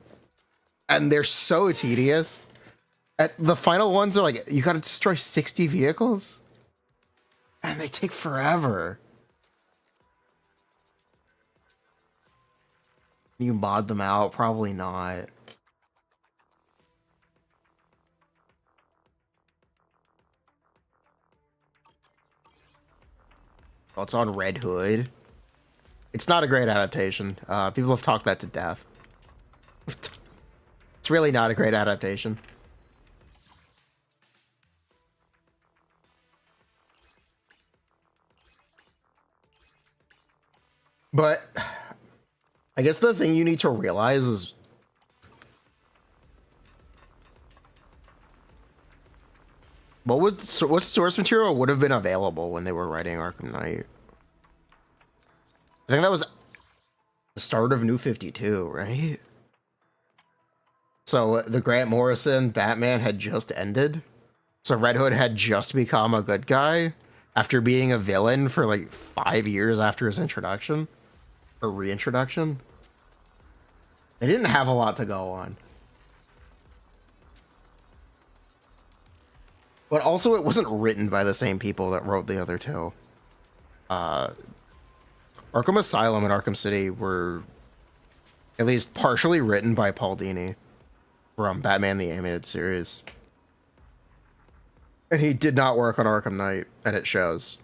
and they're so tedious. The final ones are like, you gotta destroy 60 vehicles? And they take forever. You mod them out? Probably not. Oh, it's on Red Hood. It's not a great adaptation. People have talked that to death. It's really not a great adaptation. But I guess the thing you need to realize is what source material would have been available when they were writing Arkham Knight? I think that was the start of New 52, right? So the Grant Morrison Batman had just ended. So Red Hood had just become a good guy after being a villain for like 5 years after his introduction or reintroduction. They didn't have a lot to go on. But also it wasn't written by the same people that wrote the other two. Arkham Asylum and Arkham City were at least partially written by Paul Dini from Batman the Animated Series. And he did not work on Arkham Knight, and it shows.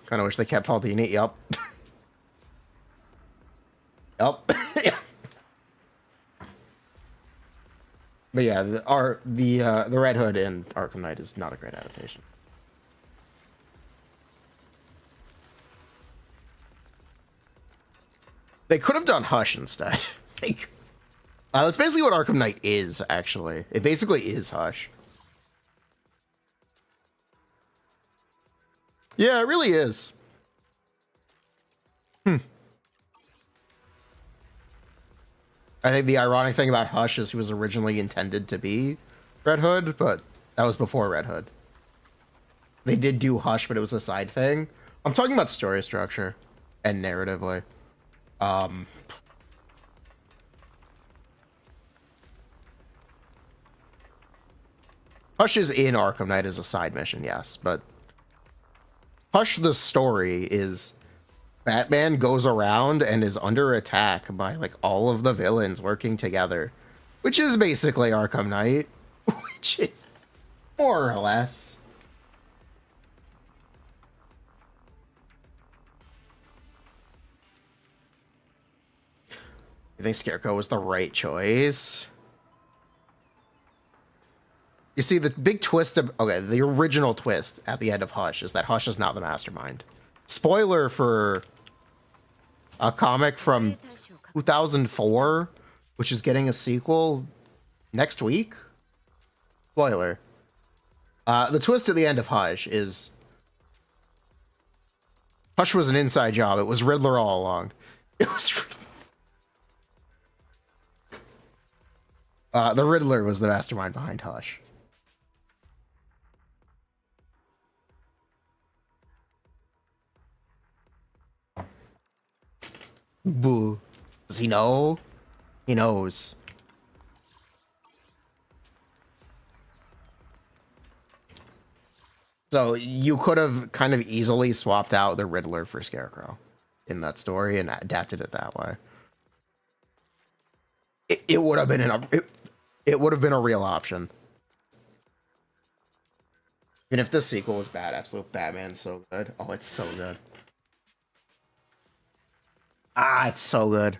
Kind of wish they kept Paul Dini. Yup. Yup. Yeah. But yeah, the Red Hood in Arkham Knight is not a great adaptation. They could have done Hush instead. Like, that's basically what Arkham Knight is, actually. It basically is Hush. Yeah, it really is. I think the ironic thing about Hush is he was originally intended to be Red Hood, but that was before Red Hood. They did do Hush, but it was a side thing. I'm talking about story structure and narratively. Hush is in Arkham Knight as a side mission, yes, but Hush the story is Batman goes around and is under attack by like all of the villains working together, which is basically Arkham Knight, which is more or less. You think Scarecrow was the right choice? You see, the big twist of, okay, the original twist at the end of Hush is that Hush is not the mastermind. Spoiler for a comic from 2004, which is getting a sequel next week. Spoiler. The twist at the end of Hush is Hush was an inside job. It was Riddler all along. It was the Riddler was the mastermind behind Hush. Boo. Does he know? He knows. So you could have kind of easily swapped out the Riddler for Scarecrow in that story and adapted it that way. It would have been it would have been a real option. Even if the sequel is bad, Absolute Batman's so good. Oh, it's so good. Ah, it's so good.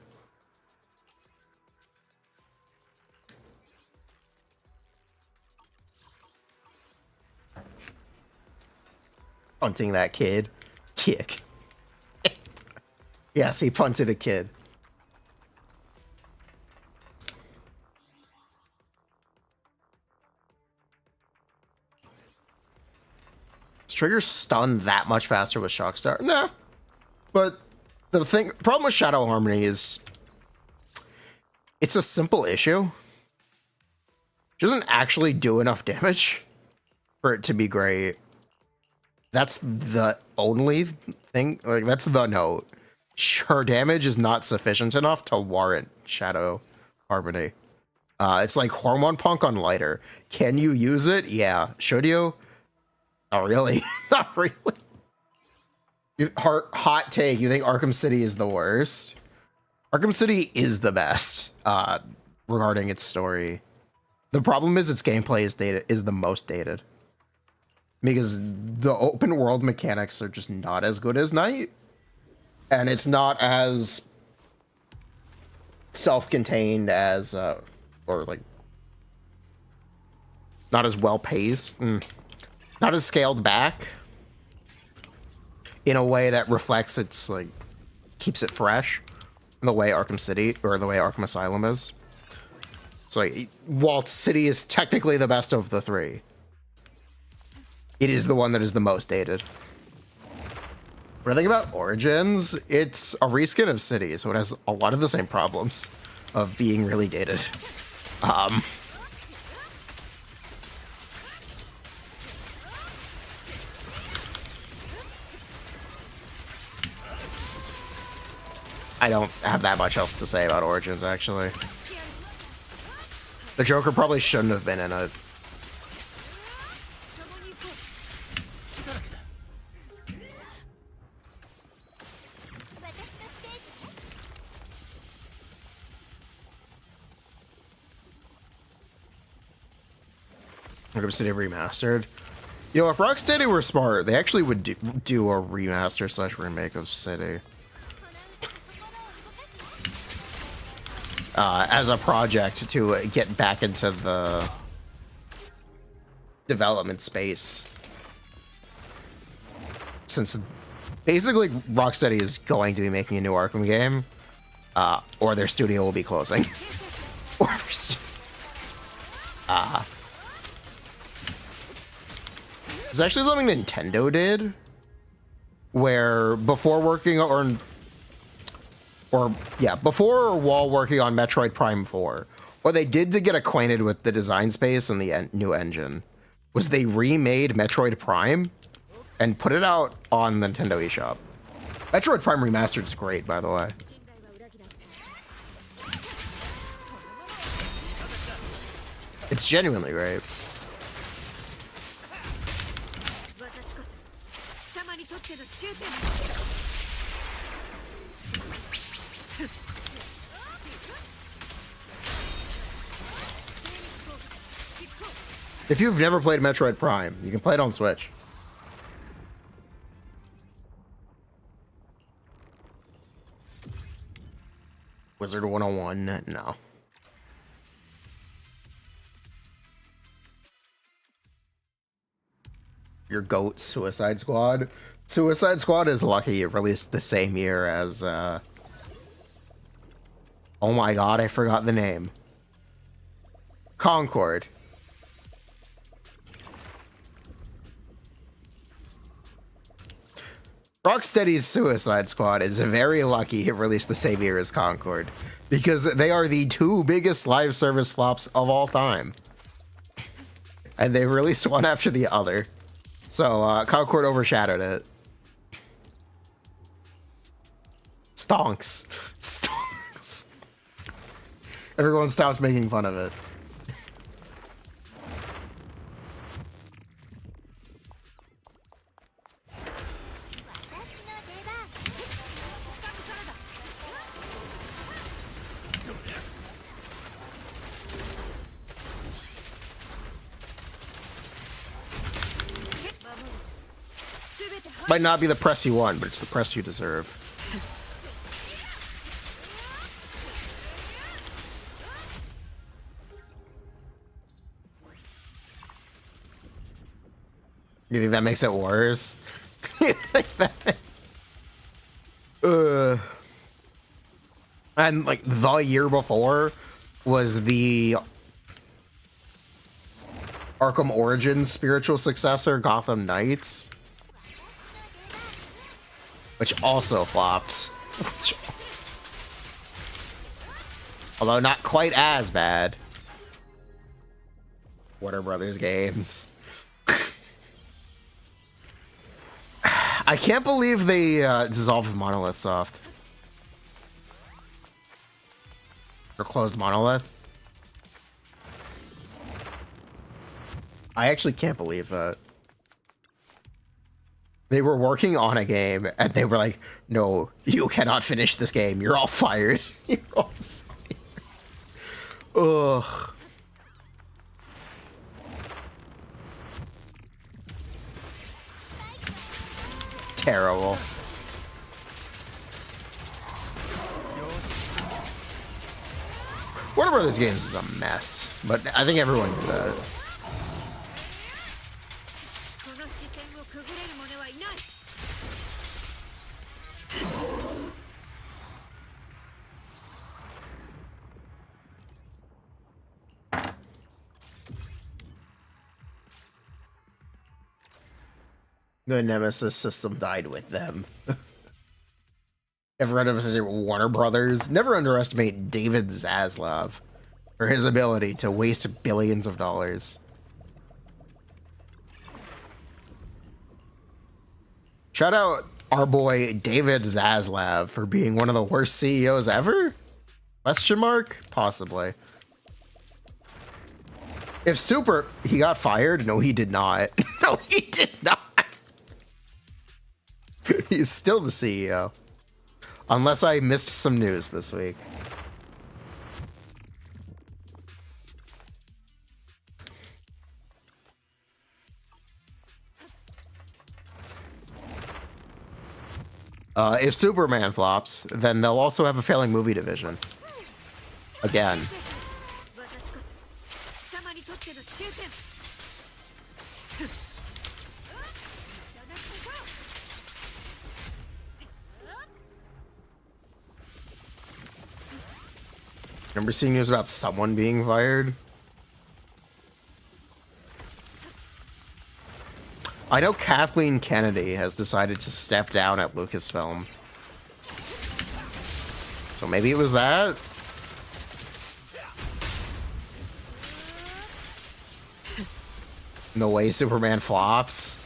Punting that kid. Kick. Yes, he punted a kid. Is Trigger stunned that much faster with Shockstar? Nah. But the problem with Shadow Harmony is it's a simple issue. It doesn't actually do enough damage for it to be great. That's the only thing. Like, that's the note. Her damage is not sufficient enough to warrant Shadow Harmony. It's like Hormone Punk on lighter. Can you use it? Yeah. Should you? Not really. Not really. Hot take. You think Arkham City is the worst? Arkham City is the best regarding its story. The problem is its gameplay is the most dated. Because the open world mechanics are just not as good as Night. And it's not as self-contained as, or like, not as well-paced, not as scaled back. in a way that reflects its, like, keeps it fresh, in the way Arkham City, or the way Arkham Asylum is. So, like, while City is technically the best of the three, it is the one that is the most dated. When I think about Origins, it's a reskin of City, so it has a lot of the same problems of being really dated. I don't have that much else to say about Origins, actually. The Joker probably shouldn't have been in it. Arkham City Remastered. You know, if Rocksteady were smart, they actually would do a remaster slash remake of City. As a project to get back into the development space. Since basically Rocksteady is going to be making a new Arkham game, or their studio will be closing. Or it's actually something Nintendo did, where before working before or while working on Metroid Prime 4, what they did to get acquainted with the design space and the new engine was they remade Metroid Prime and put it out on the Nintendo eShop. Metroid Prime Remastered is great, by the way. It's genuinely great. If you've never played Metroid Prime, you can play it on Switch. Wizard 101? No. Your GOAT, Suicide Squad. Suicide Squad is lucky it released the same year as, oh my god, I forgot the name. Concord. Rocksteady's Suicide Squad is very lucky it released the same year as Concord, because they are the two biggest live service flops of all time. And they released one after the other. So, Concord overshadowed it. Stonks. Stonks. Everyone stops making fun of it. Might not be the press you want, but it's the press you deserve. You think that makes it worse? You think that? And like the year before was the Arkham Origins spiritual successor, Gotham Knights. Which also flopped. Although not quite as bad. Warner Brothers games. I can't believe they dissolved Monolith Soft. Or closed Monolith. I actually can't believe that. They were working on a game, and they were like, no, you cannot finish this game. You're all fired. You're all fired. Ugh. Terrible. Warner Brothers games is a mess, but I think everyone knew that. The Nemesis system died with them. Never underestimate Warner Brothers. Never underestimate David Zaslav for his ability to waste billions of dollars. Shout out our boy David Zaslav for being one of the worst CEOs ever? Question mark? Possibly. If he got fired? No, he did not. No, he did not. He's still the CEO. Unless I missed some news this week. If Superman flops, then they'll also have a failing movie division. Again. Remember seeing news about someone being fired? I know Kathleen Kennedy has decided to step down at Lucasfilm. So maybe it was that? The way Superman flops.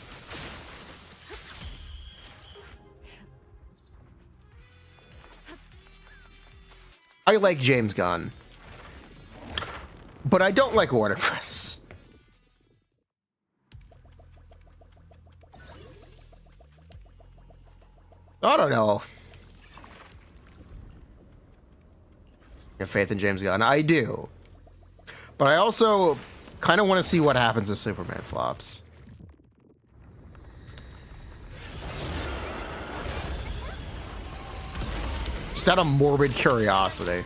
I like James Gunn, but I don't like Warner Bros. I don't know. You have faith in James Gunn? I do. But I also kind of want to see what happens if Superman flops. Just out of morbid curiosity.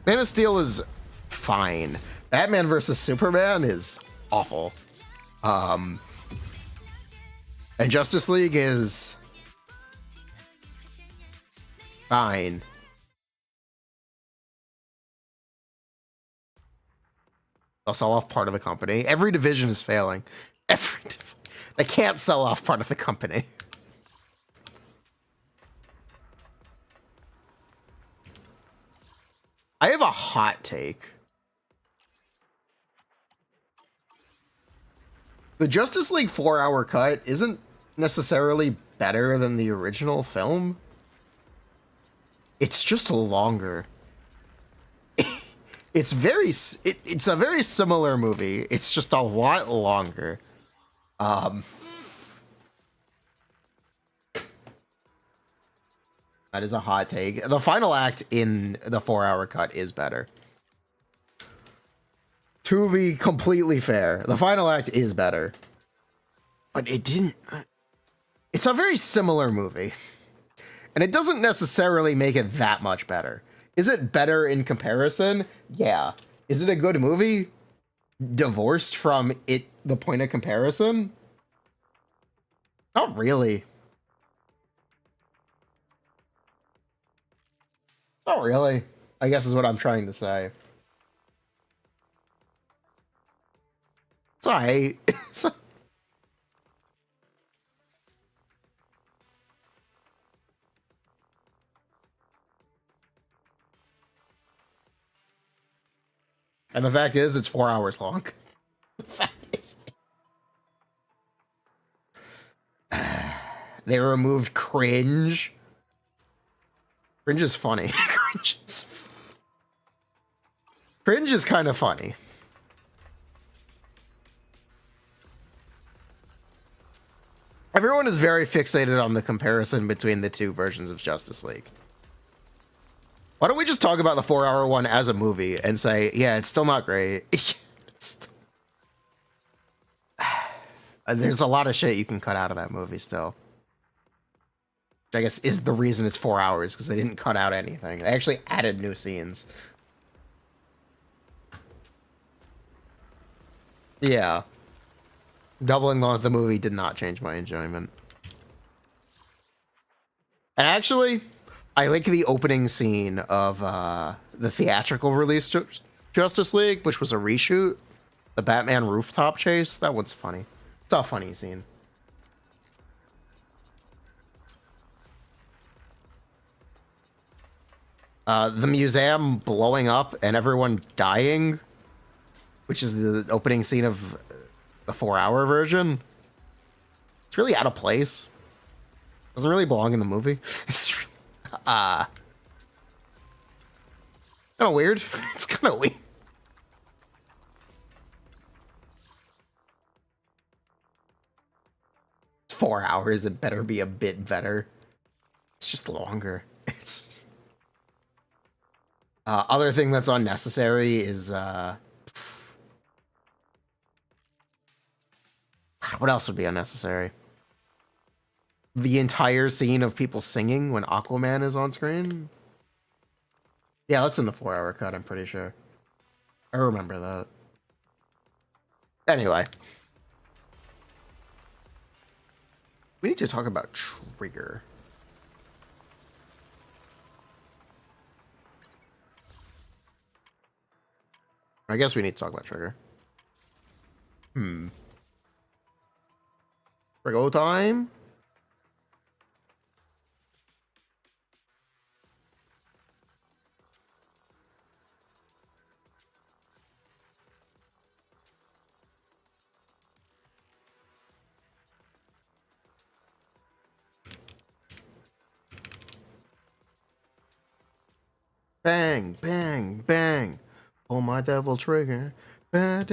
Man of Steel is fine. Batman versus Superman is awful. And Justice League is fine. They'll sell off part of the company. Every division is failing. They can't sell off part of the company. I have a hot take. The Justice League 4-hour cut isn't necessarily better than the original film. It's just longer. It's a very similar movie. It's just a lot longer. That is a hot take. The final act in the 4-hour cut is better. To be completely fair, the final act is better. But it didn't... It's a very similar movie. And it doesn't necessarily make it that much better. Is it better in comparison? Yeah. Is it a good movie? Divorced from it, the point of comparison? Not really. Not really, I guess is what I'm trying to say. It's alright. And the fact is, it's 4 hours long. The fact is. They removed cringe. Cringe is funny. Cringe is kind of funny. Everyone is very fixated on the comparison between the two versions of Justice League. Why don't we just talk about the 4-hour one as a movie and say, yeah, it's still not great. There's a lot of shit you can cut out of that movie still. Which I guess is the reason it's 4 hours, because they didn't cut out anything. They actually added new scenes. Yeah. Doubling the movie did not change my enjoyment. And actually, I like the opening scene of the theatrical release Justice League, which was a reshoot. The Batman rooftop chase. That one's funny. It's a funny scene. The museum blowing up and everyone dying, which is the opening scene of the 4-hour version. It's really out of place. Doesn't really belong in the movie. It's kind of weird. It's kind of weird. It's 4 hours. It better be a bit better. It's just longer. It's just... other thing that's unnecessary is what else would be unnecessary? The entire scene of people singing when Aquaman is on screen. Yeah, that's in the 4-hour cut, I'm pretty sure. I remember that. Anyway. We need to talk about Trigger. I guess we need to talk about Trigger. Trigger time? Bang, bang, bang. Oh, my devil trigger. I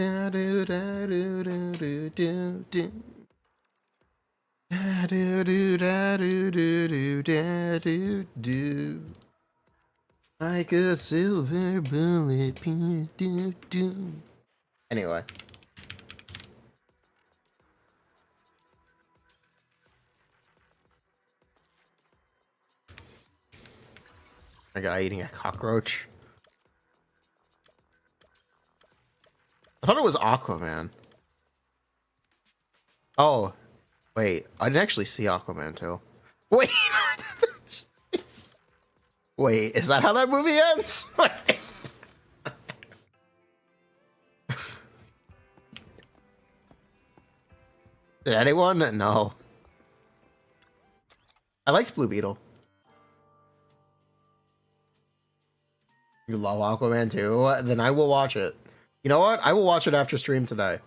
like a silver bullet. Anyway. A guy eating a cockroach. I thought it was Aquaman. Oh, wait. I didn't actually see Aquaman too. Wait. Wait, is that how that movie ends? Did anyone? No. I liked Blue Beetle. You love Aquaman too? Then I will watch it. You know what? I will watch it after stream today.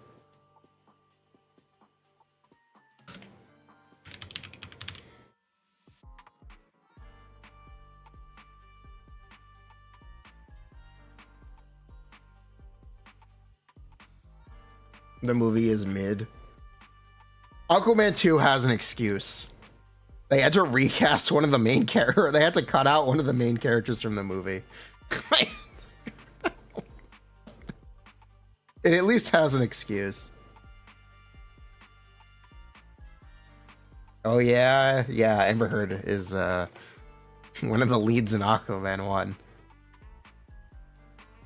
The movie is mid. Aquaman 2 has an excuse. They had to recast one of the main characters. They had to cut out one of the main characters from the movie. It at least has an excuse. Oh yeah, yeah, Amber Heard is one of the leads in Aquaman 1.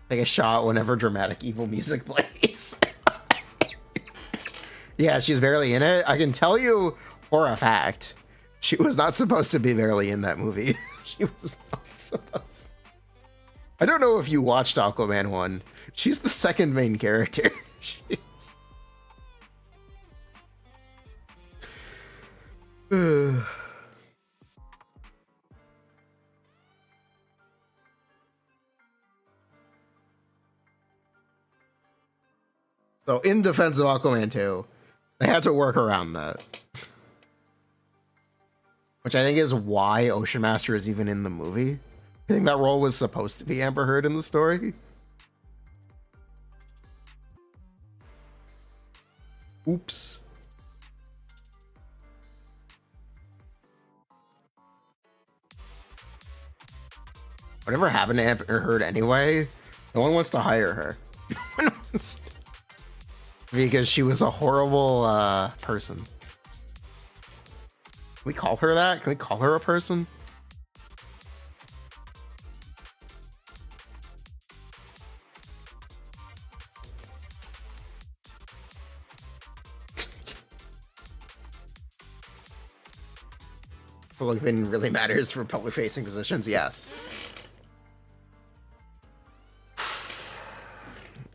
Take a shot whenever dramatic evil music plays. Yeah, she's barely in it. I can tell you for a fact, she was not supposed to be barely in that movie. She was not supposed to. I don't know if you watched Aquaman 1. She's the second main character. So, in defense of Aquaman 2, they had to work around that. Which I think is why Ocean Master is even in the movie. I think that role was supposed to be Amber Heard in the story. Oops. Whatever happened to Amber Heard anyway? No one wants to hire her. because she was a horrible person. Can we call her that? Can we call her a person? Public opinion really matters for public facing positions, yes.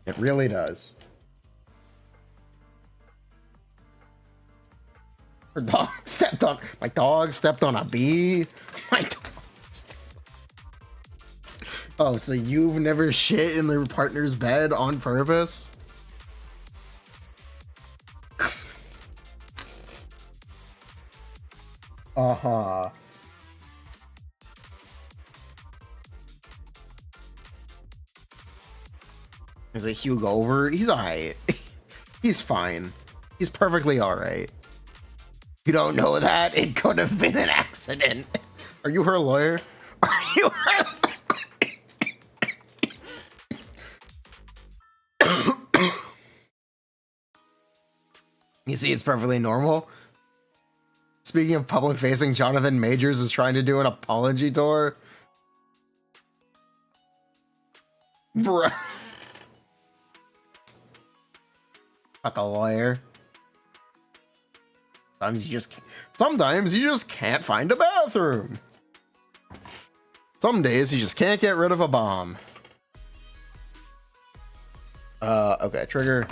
It really does. Her dog stepped on my dog stepped on a bee. My dog. Oh, so you've never shit in their partner's bed on purpose? Uh-huh. Is it Hugo over? He's alright. He's fine. He's perfectly alright. You don't know that? It could have been an accident. Are you her lawyer? Are you her... You see, it's perfectly normal. Speaking of public facing, Jonathan Majors is trying to do an apology tour. Bruh. Fuck a lawyer. Sometimes you just can't find a bathroom. Some days you just can't get rid of a bomb. Okay, trigger.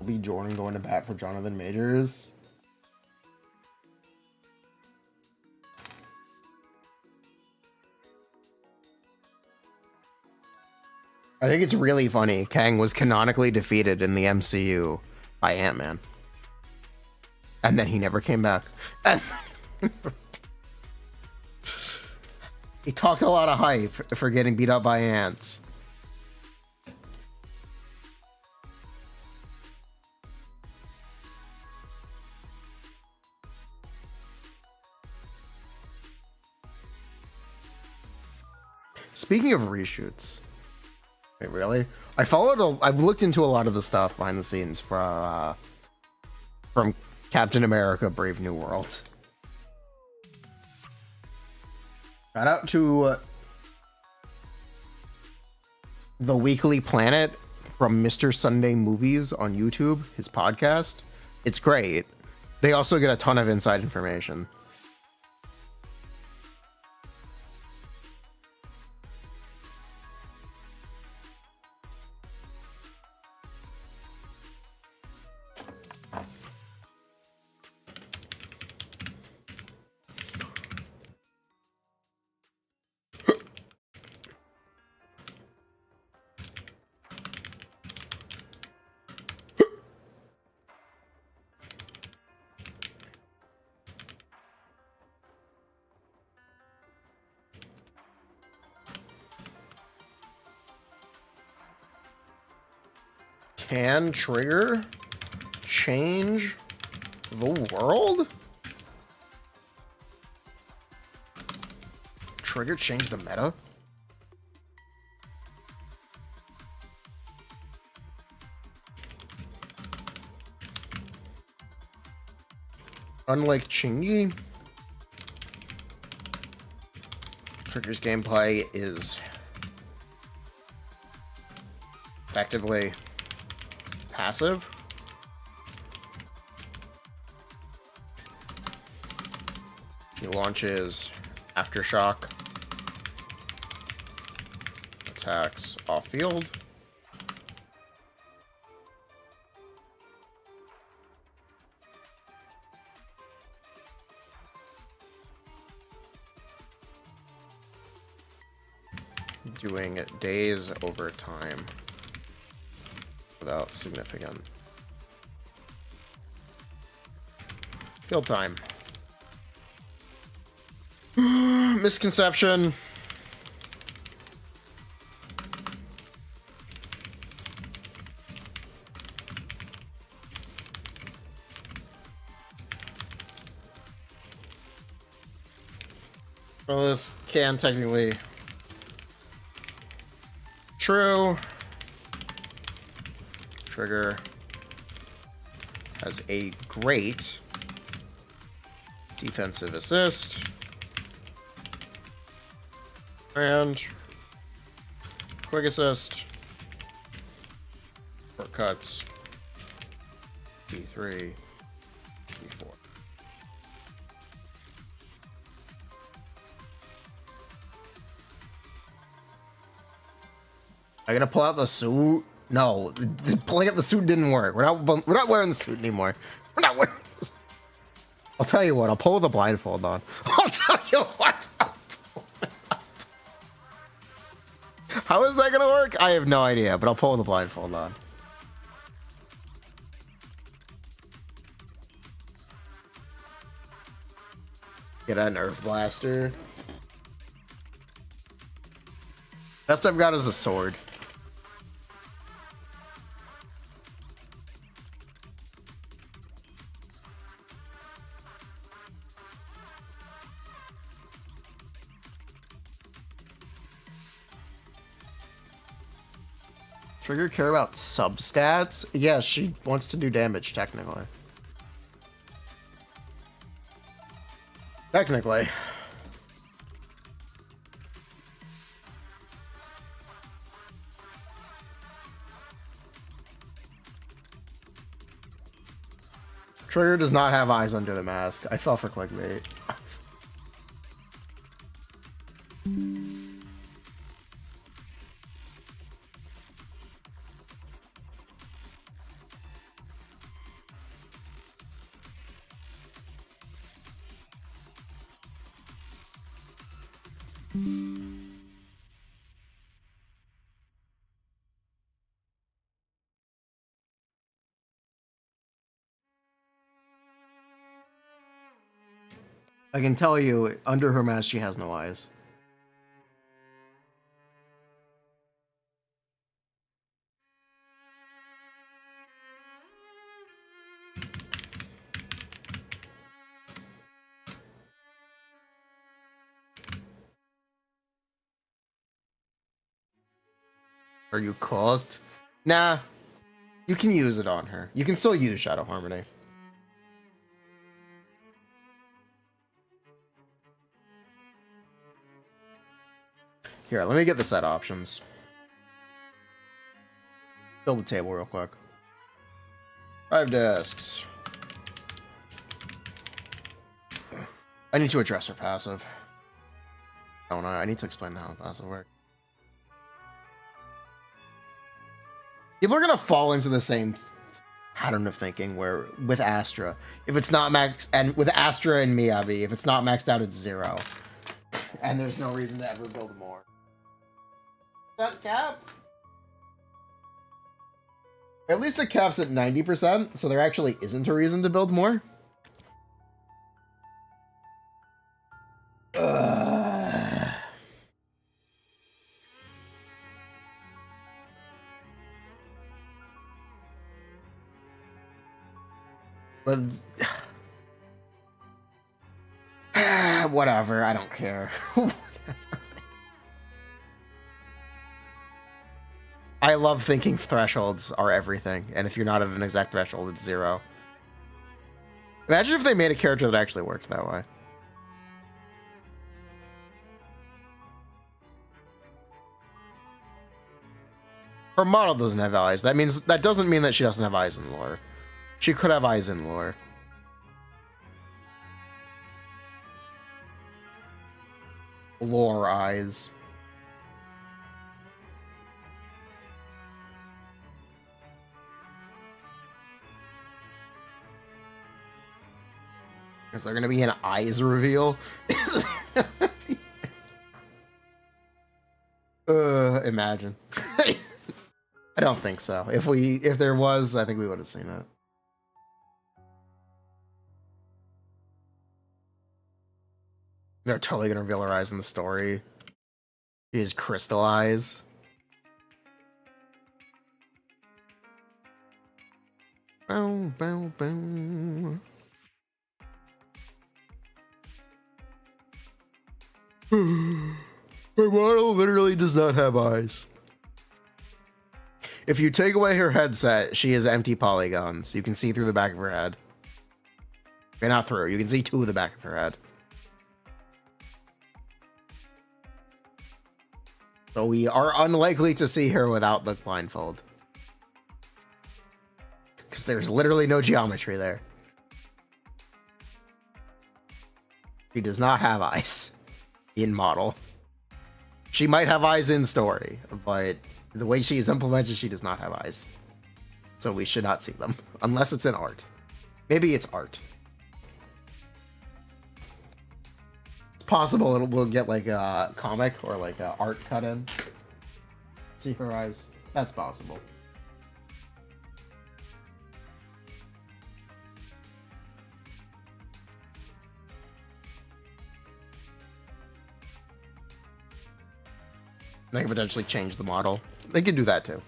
Be Jordan going to bat for Jonathan Majors. I think it's really funny. Kang was canonically defeated in the MCU by Ant-Man. And then he never came back. He talked a lot of hype for getting beat up by ants. Speaking of reshoots, wait, really? I've looked into a lot of the stuff behind the scenes from Captain America: Brave New World. Shout out to The Weekly Planet from Mr. Sunday Movies on YouTube, his podcast. It's great. They also get a ton of inside information. Can trigger change the world? Trigger change the meta? Unlike Chingy, Trigger's gameplay is effectively passive. She launches Aftershock attacks off field. Doing it days over time without significant field time. Misconception. this can technically true. Trigger has a great defensive assist and quick assist. Shortcuts. B3, B4. I'm gonna pull out the suit. No, pulling out the suit didn't work. We're not wearing the suit anymore. We're not wearing this. I'll tell you what. I'll pull the blindfold on. I'll tell you what. How is that gonna work? I have no idea, but I'll pull the blindfold on. Get a Nerf blaster. Best I've got is a sword. Trigger care about substats? Yeah, she wants to do damage, technically. Technically. Trigger does not have eyes under the mask. I fell for clickbait. I can tell you, under her mask, she has no eyes. Are you cooked? Nah. You can use it on her. You can still use Shadow Harmony. Here, let me get the set options. Fill the table real quick. 5 discs. I need to address her passive. Don't I? I need to explain how the passive works. People are gonna fall into the same pattern of thinking where with Astra, if it's not max, and with Astra and Miyabi, if it's not maxed out, it's 0. And there's no reason to ever build more. That cap? At least it caps at 90%, so there actually isn't a reason to build more. But whatever, I don't care. I love thinking thresholds are everything, and if you're not at an exact threshold, it's 0. Imagine if they made a character that actually worked that way. Her model doesn't have eyes. That doesn't mean that she doesn't have eyes in lore. She could have eyes in lore. Lore eyes. Is there gonna be an eyes reveal? Imagine. I don't think so. If there was, I think we would have seen it. They're totally gonna reveal her eyes in the story. She has crystal eyes. Bow, bow, bow. Her model literally does not have eyes. If you take away her headset, she has empty polygons. You can see through the back of her head. Okay, not through. You can see two of the back of her head. So we are unlikely to see her without the blindfold. Because there's literally no geometry there. She does not have eyes in model. She might have eyes in story, but the way she is implemented, she does not have eyes. So we should not see them, unless it's in art. Maybe it's art. It's possible we'll get like a comic or like a art cut in. See her eyes. That's possible. They can potentially change the model. They could do that too.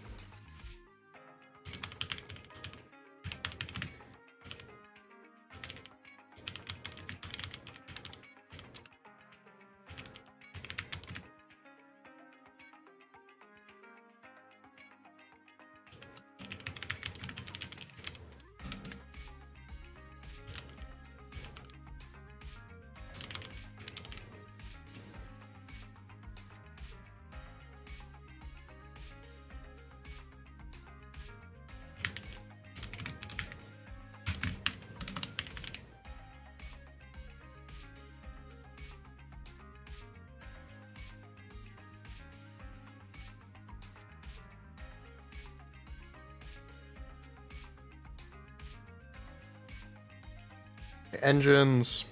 Engines.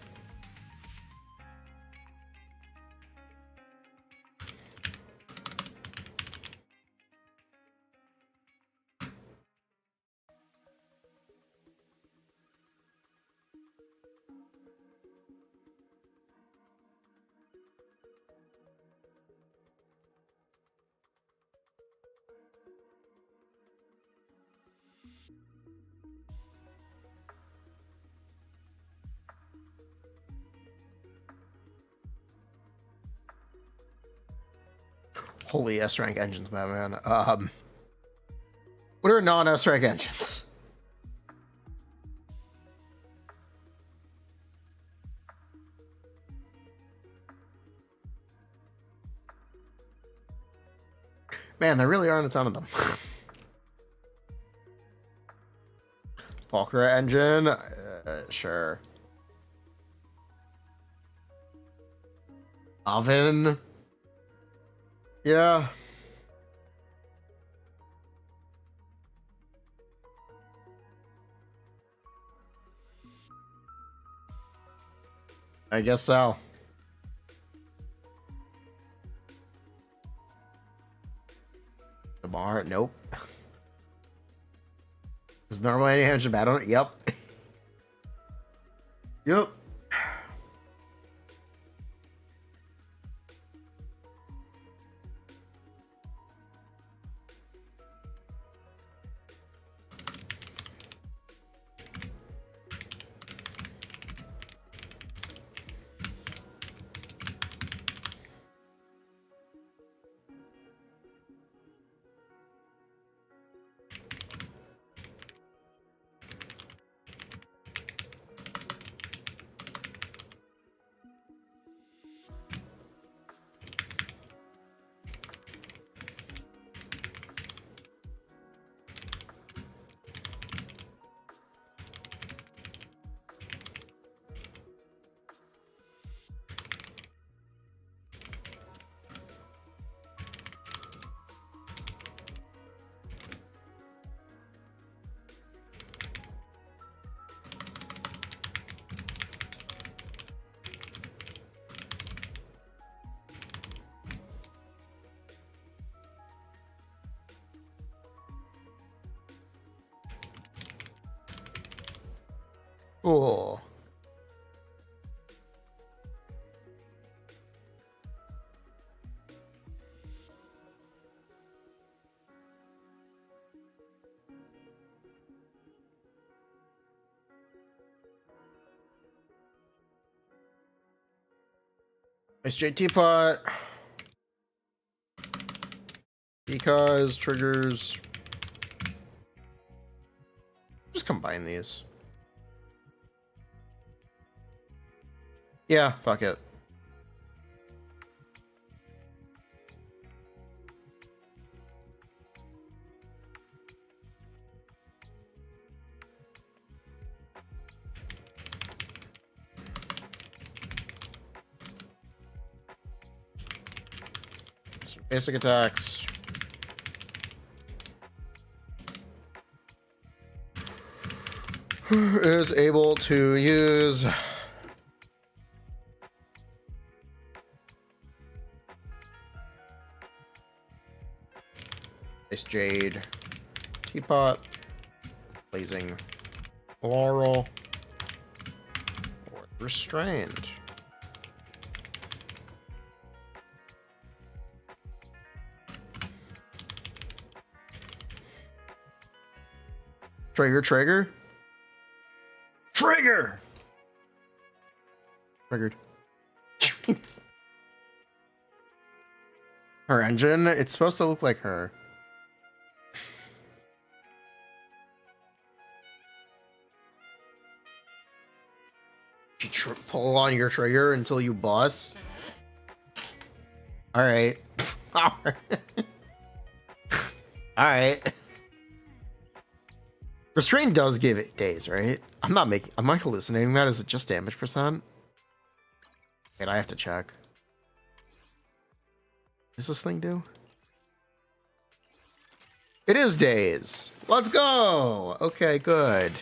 Holy S-rank engines, my man. What are non-S-rank engines? Man, there really aren't a ton of them. Valkyria engine? Sure. Oven? Yeah. I guess so. The bar? Nope. Is normally any engine bad on it? Yep. Yep. Oh. Nice JT pot. Because triggers. Just combine these. Yeah, fuck it. Some basic attacks. Is able to use Ice Jade, Teapot, Blazing Laurel, or Restrained. Trigger. Triggered. Her engine, it's supposed to look like her. You pull on your trigger until you bust. Alright. Alright. Restraint does give it days, right? Am I hallucinating that? Is it just damage percent? Wait, I have to check. What does this thing do? It is days. Let's go. Okay, good.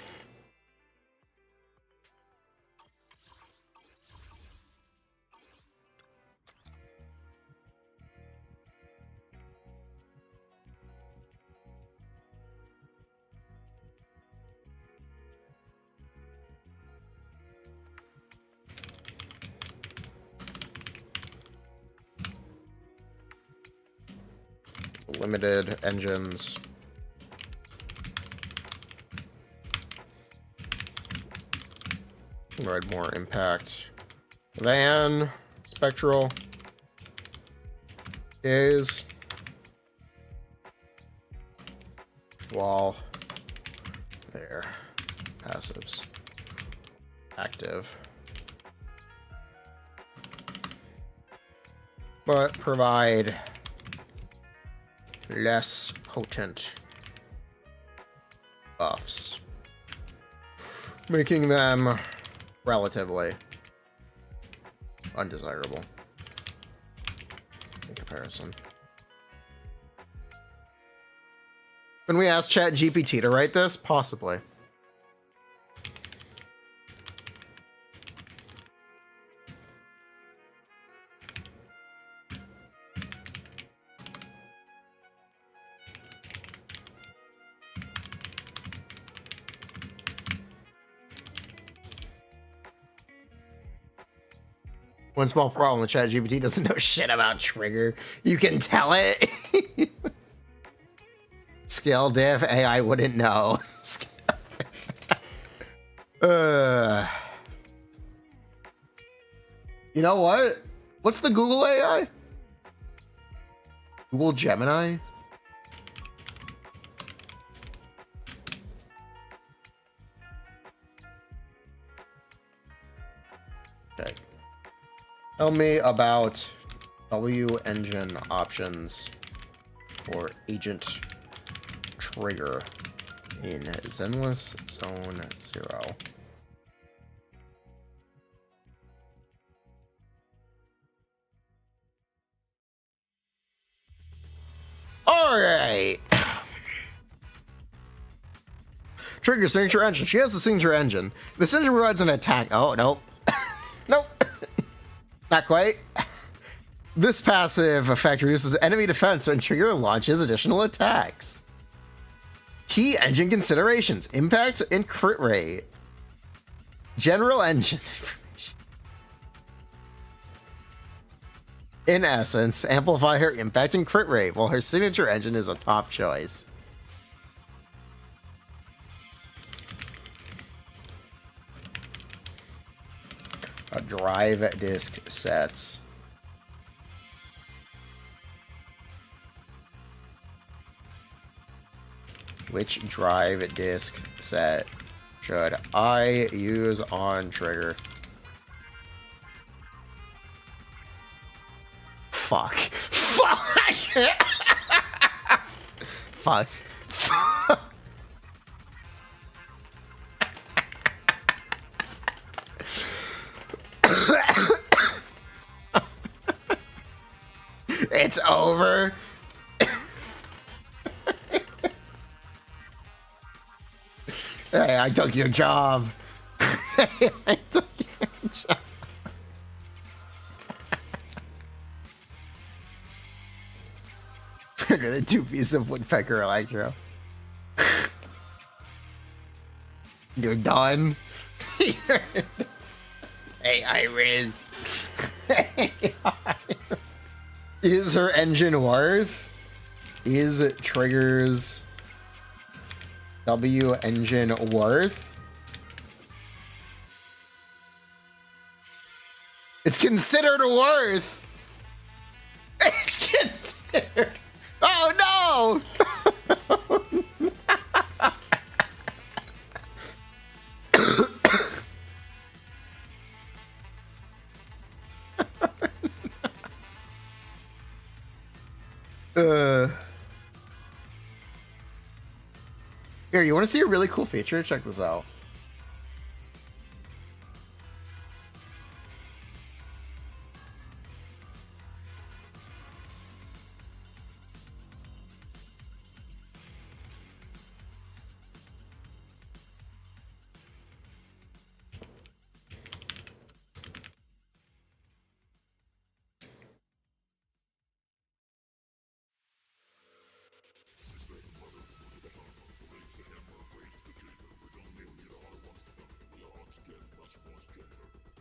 Limited engines. Provide more impact than spectral is while their passives active, but provide less potent buffs, making them relatively undesirable in comparison. Can we ask ChatGPT to write this? Possibly. One small problem with ChatGPT doesn't know shit about trigger. You can tell it. Scale diff AI wouldn't know. You know what? What's the Google AI? Google Gemini? Okay. Tell me about W engine options for agent trigger in Zenless Zone 0. Alright. Trigger signature engine. She has the signature engine. This engine provides an attack. Oh, nope. Nope. Not quite. This passive effect reduces enemy defense when trigger launches additional attacks. Key engine considerations: impact and crit rate. General engine information. In essence, amplify her impact and crit rate, while her signature engine is a top choice. Drive disk sets. Which drive disk set should I use on trigger? Fuck. Fuck. Fuck. It's over. Hey, I took your job. Hey, I took your job. Under the 2-piece of woodpecker electro. You're done. Hey, Iris. Hey, Iris. Is her engine worth? Is Trigger's W engine worth? It's considered worth. It's considered. Oh no! Here, you want to see a really cool feature? Check this out.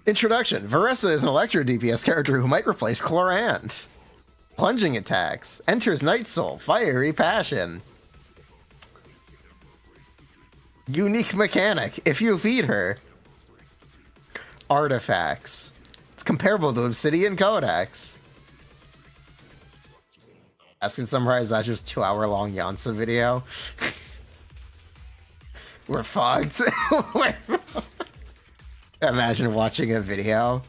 Introduction. Veressa is an Electro DPS character who might replace Chlorant. Plunging attacks. Enters Night Soul. Fiery Passion. Unique mechanic. If you feed her. Artifacts. It's comparable to Obsidian Codex. Asking summarize Zasha's 2-hour-long Yansa video. We're fucked. Imagine watching a video.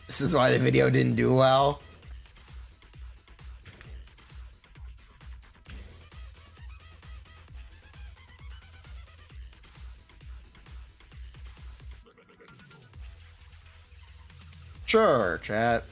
This is why the video didn't do well. Sure, chat.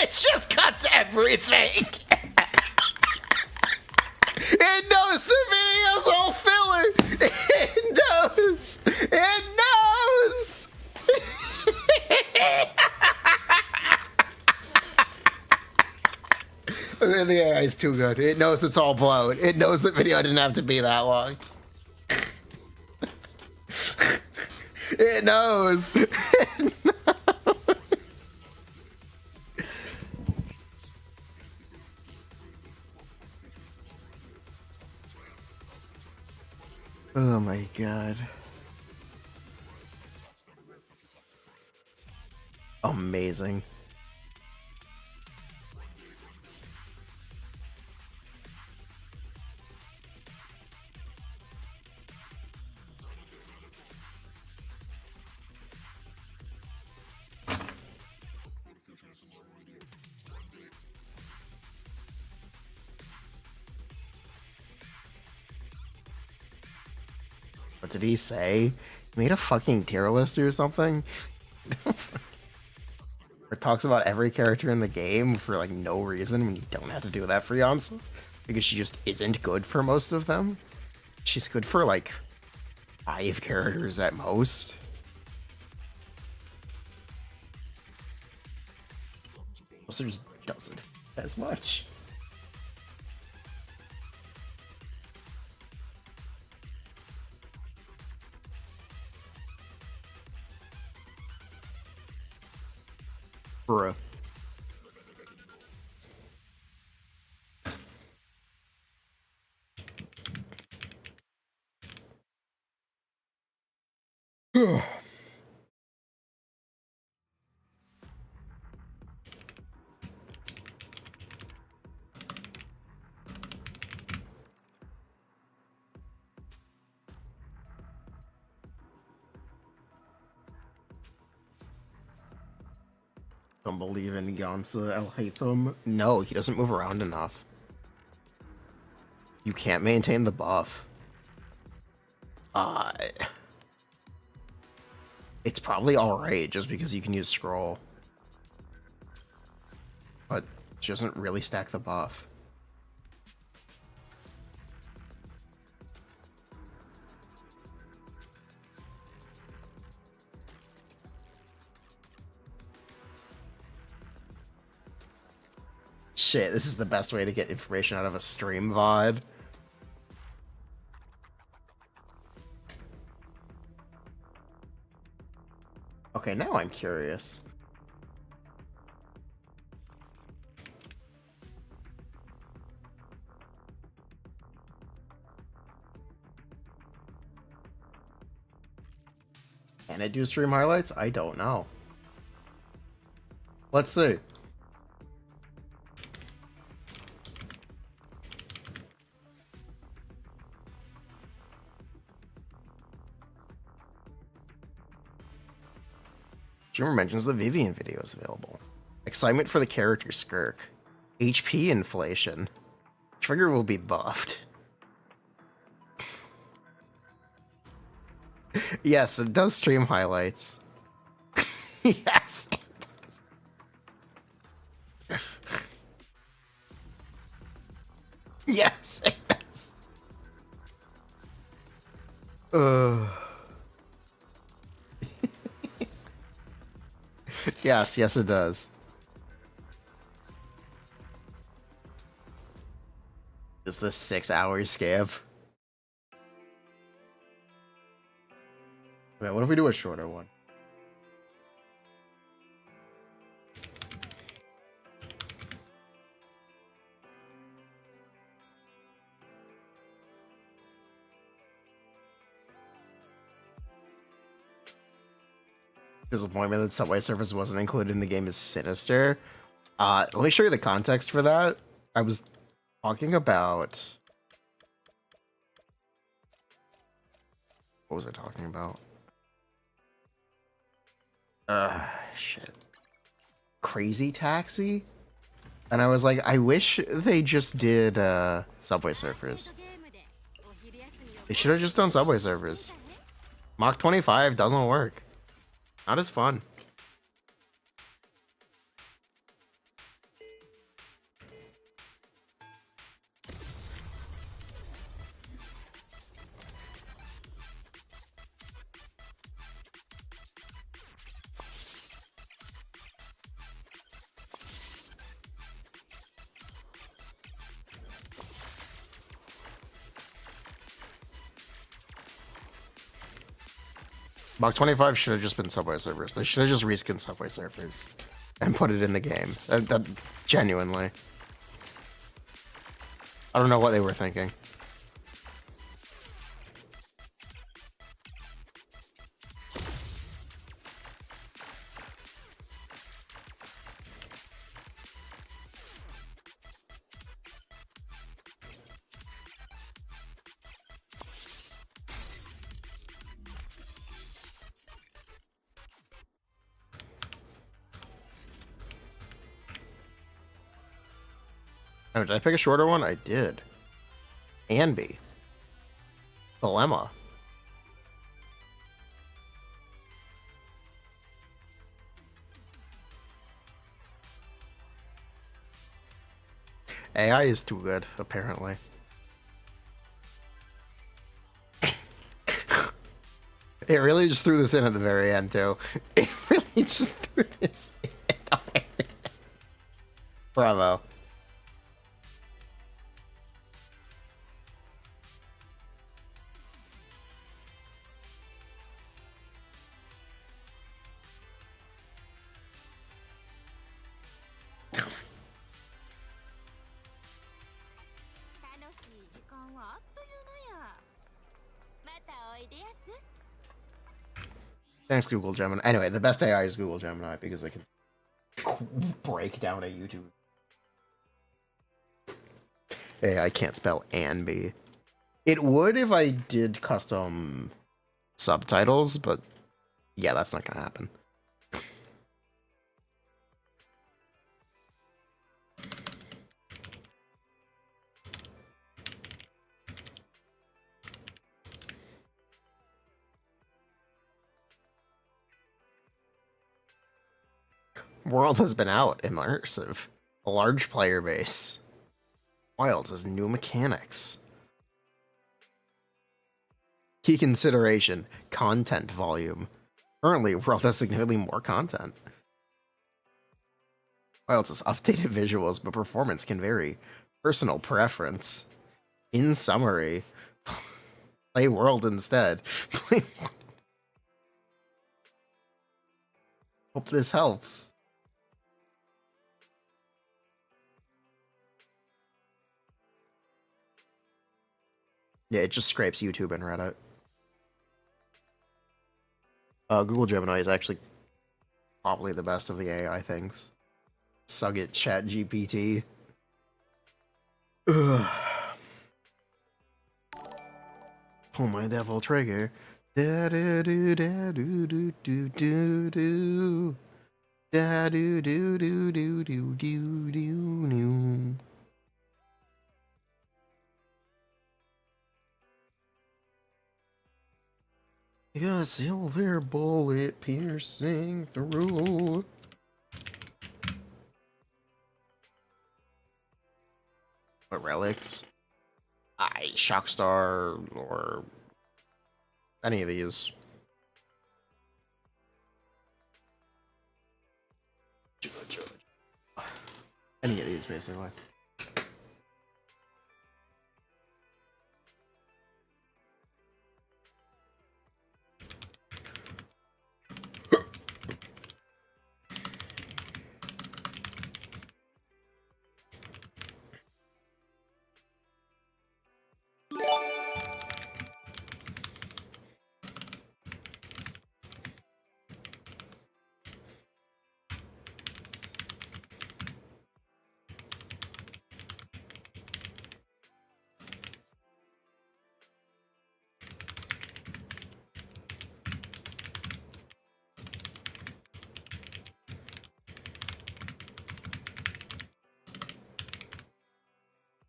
It just cuts everything. It knows the video's all filler. It knows. It knows. The AI is too good. It knows it's all blown. It knows the video didn't have to be that long. It knows. It knows. Oh my god. Amazing. What did he say? He made a fucking tier list or something? Or talks about every character in the game for like no reason when you don't have to do that for Yansa. Because she just isn't good for most of them. She's good for like 5 characters at most. Also just doesn't as much. Bruh. Don't believe in Yansa El Haytham. No, he doesn't move around enough. You can't maintain the buff. It's probably alright just because you can use scroll. But it doesn't really stack the buff. Shit, this is the best way to get information out of a stream VOD. Okay, now I'm curious. Can it do stream highlights? I don't know. Let's see. Jimmer mentions the Vivian video is available. Excitement for the character Skirk. HP inflation. Trigger will be buffed. Yes, it does stream highlights. Yes, it does. Yes, it does. Yes, it does. Is this 6 hours scam? Wait, what if we do a shorter one? Disappointment that Subway Surfers wasn't included in the game is sinister. Let me show you the context for that. I was talking about... What was I talking about? Shit. Crazy Taxi? And I was like, I wish they just did, Subway Surfers. They should have just done Subway Surfers. Mach 25 doesn't work. Not as fun. Mach 25 should have just been Subway Surfers. They should have just reskinned Subway Surfers and put it in the game. That genuinely. I don't know what they were thinking. Oh, did I pick a shorter one? I did. Anby. Dilemma. AI is too good, apparently. It really just threw this in at the very end, too. It really just threw this in at the very end. Bravo. Thanks, Google Gemini. Anyway, the best AI is Google Gemini because they can break down a YouTube. AI can't spell and be. It would if I did custom subtitles, but yeah, that's not gonna happen. World has been out, immersive. A large player base. Wilds has new mechanics. Key consideration, content volume. Currently, World has significantly more content. Wilds has updated visuals, but performance can vary. Personal preference. In summary, play World instead. Hope this helps. Yeah, it just scrapes YouTube and Reddit. Google Gemini is actually probably the best of the AI things. Sug it, Chat GPT. Ugh. Oh my devil trigger. Da do do da do do do do do. Da do do do do do do do. A silver bullet piercing through. What relics? Shockstar or any of these. Any of these, basically.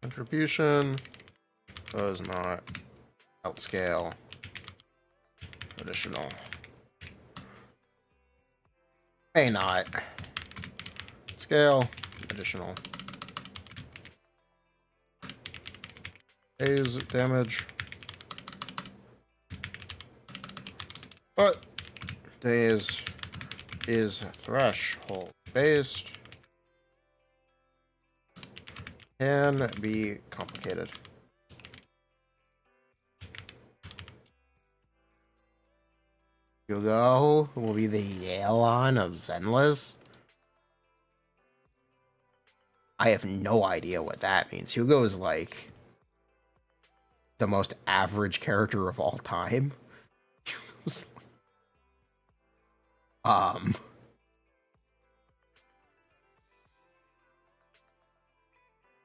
Contribution does not outscale traditional. May not. Scale additional. Phase damage. But days is threshold based. Can be complicated. Hugo will be the Yelan of Zenless. I have no idea what that means. Hugo is like the most average character of all time.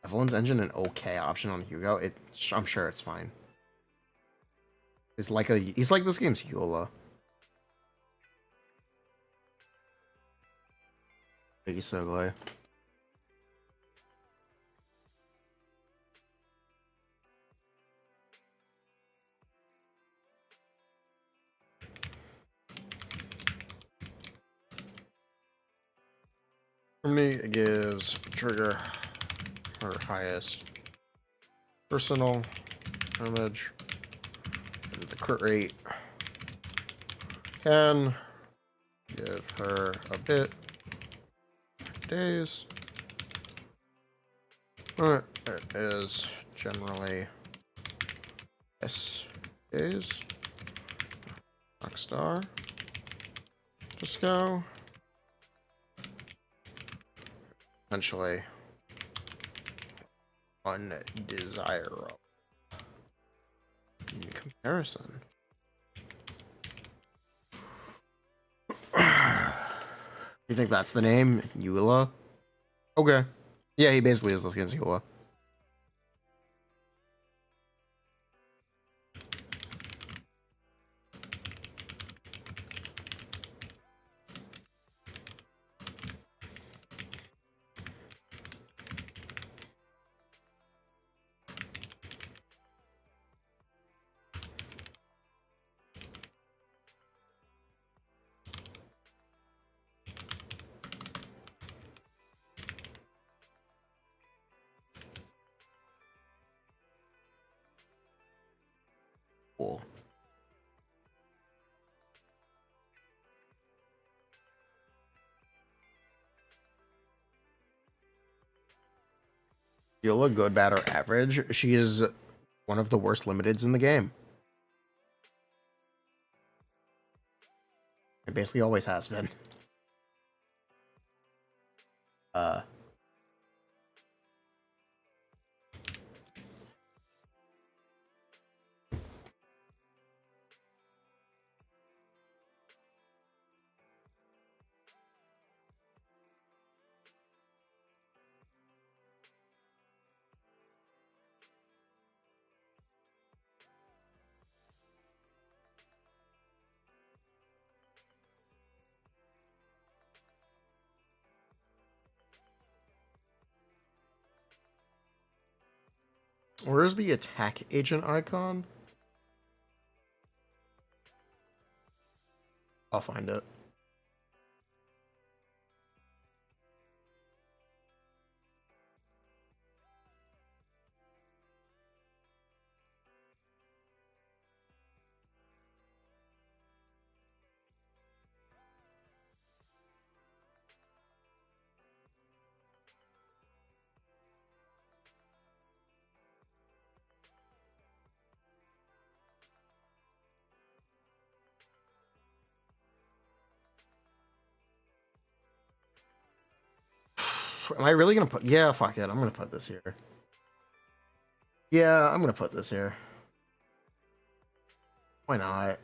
Evelyn's engine an okay option on Hugo. I'm sure it's fine. He's like this game's Eula. Basically. For me, it gives trigger her highest personal damage, and the crit rate can give her a bit days, but it is generally S days. Rockstar. Just go. Essentially undesirable. Harrison. You think that's the name? Eula? Okay. Yeah, he basically is the skin's Eula. Cool. Eula, good, bad, or average. She is one of the worst limiteds in the game. It basically always has been. Where's the attack agent icon? I'll find it. Am I really gonna put? Yeah, fuck it. I'm gonna put this here. Yeah, I'm gonna put this here. Why not?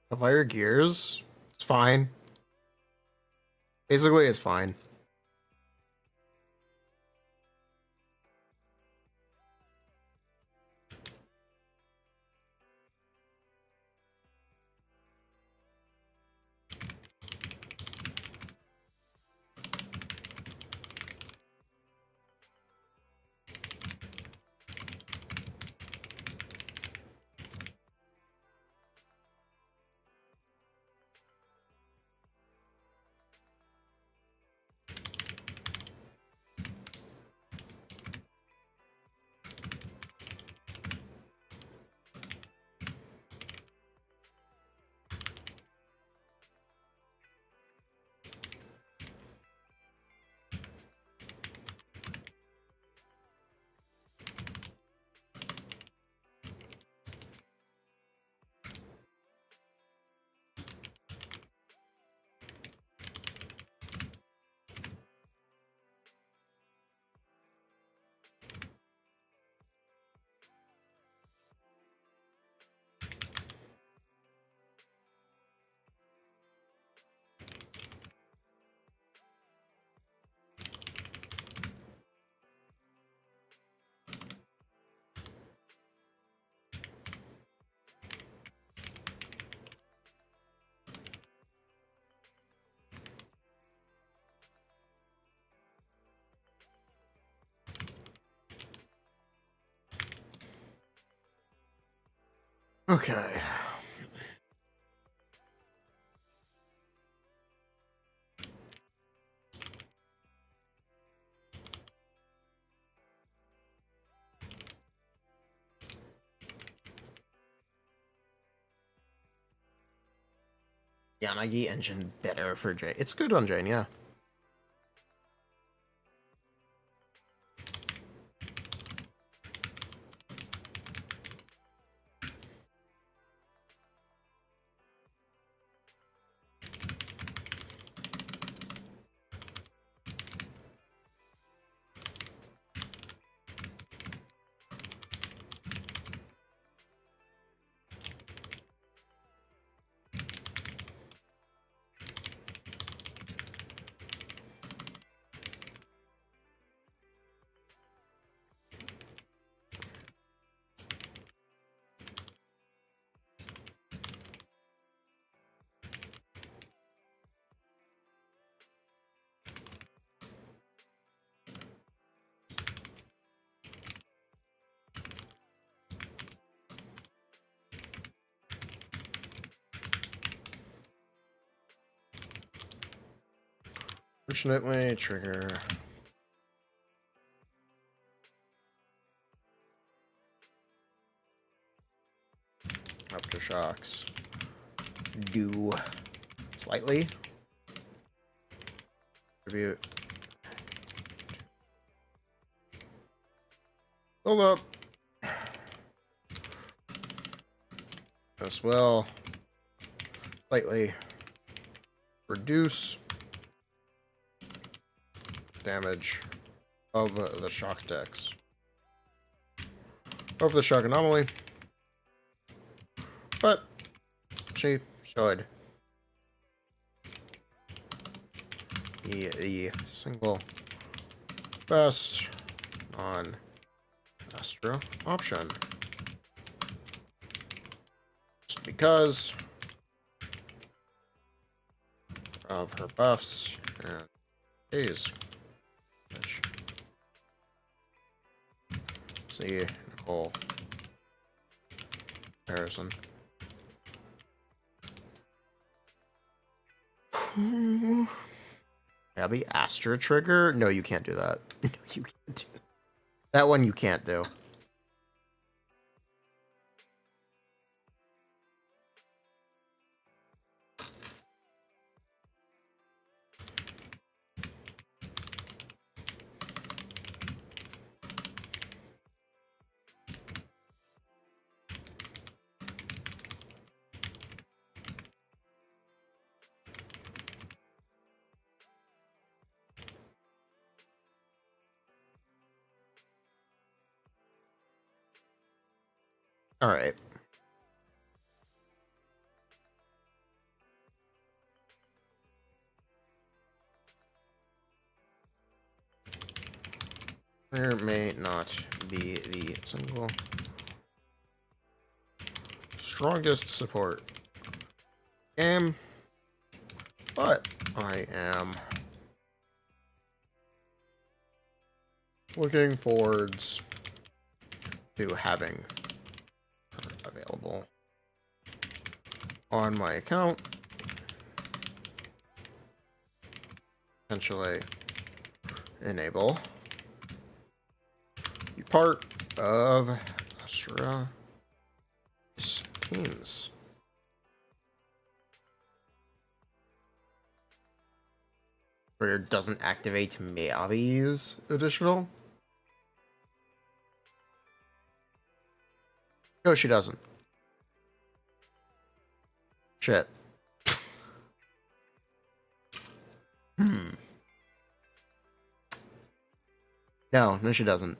The fire gears, it's fine. Basically, it's fine. Okay. Yanagi engine better for Jane. It's good on Jane, yeah. Fortunately, trigger. Aftershocks do slightly. Tribute. Hold up. As well. Slightly reduce damage of the shock decks. Of the shock anomaly. But she should. The single best non-Astra option. Just because of her buffs and days. See Nicole comparison. Abby Astra trigger? No, you can't do that. No, you can't do that. That one you can't do. All right. There may not be the single strongest support game, but I am looking forwards to having her available on my account. Potentially enable be part of Astra teams. Where it doesn't activate Miyabi's additional. No, she doesn't. Shit. No, she doesn't.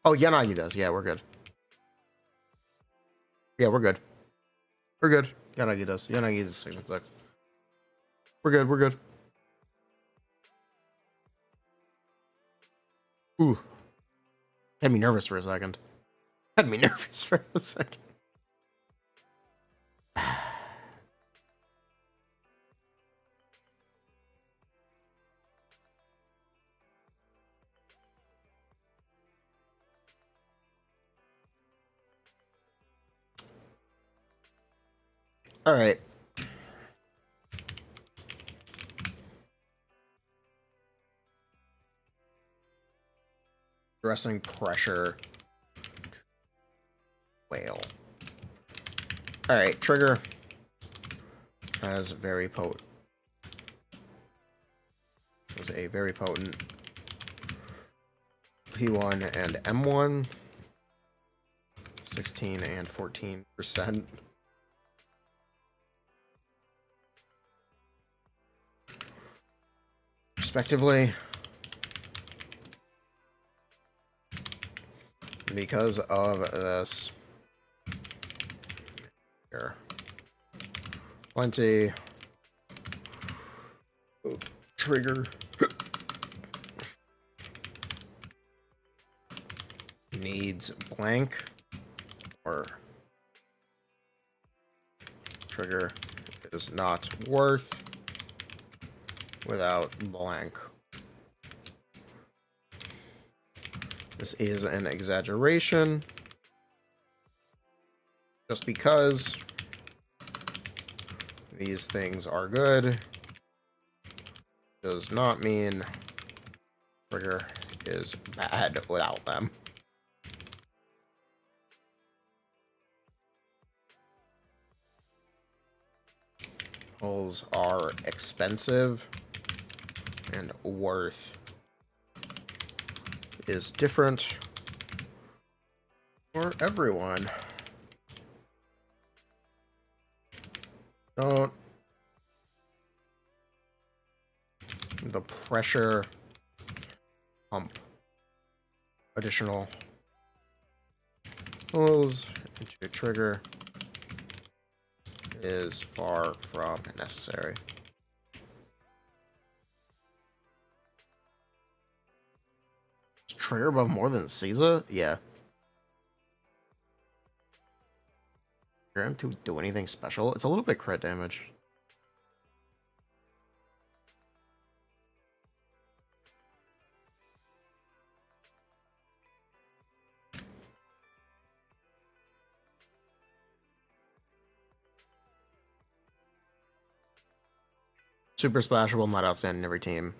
Oh, Yanagi does. Yeah, we're good. Yeah, we're good. We're good. Yanagi does. Yanagi is section 6. We're good. We're good. Ooh. Had me nervous for a second. Had me nervous for a second. All right. Addressing pressure. Whale. All right, trigger has very potent. Was a very potent P1 and M1. 16 and 14%. Respectively. Because of this. Here. Plenty of trigger. Needs blank. Or trigger is not worth without blank. This is an exaggeration. Just because these things are good does not mean trigger is bad without them. Hulls are expensive and worth is different for everyone. Don't the pressure pump additional pulls into a trigger is far from necessary. Trigger above more than Caesar? Yeah. Trigger him to do anything special? It's a little bit crit damage. Super Splashable, not outstanding every team.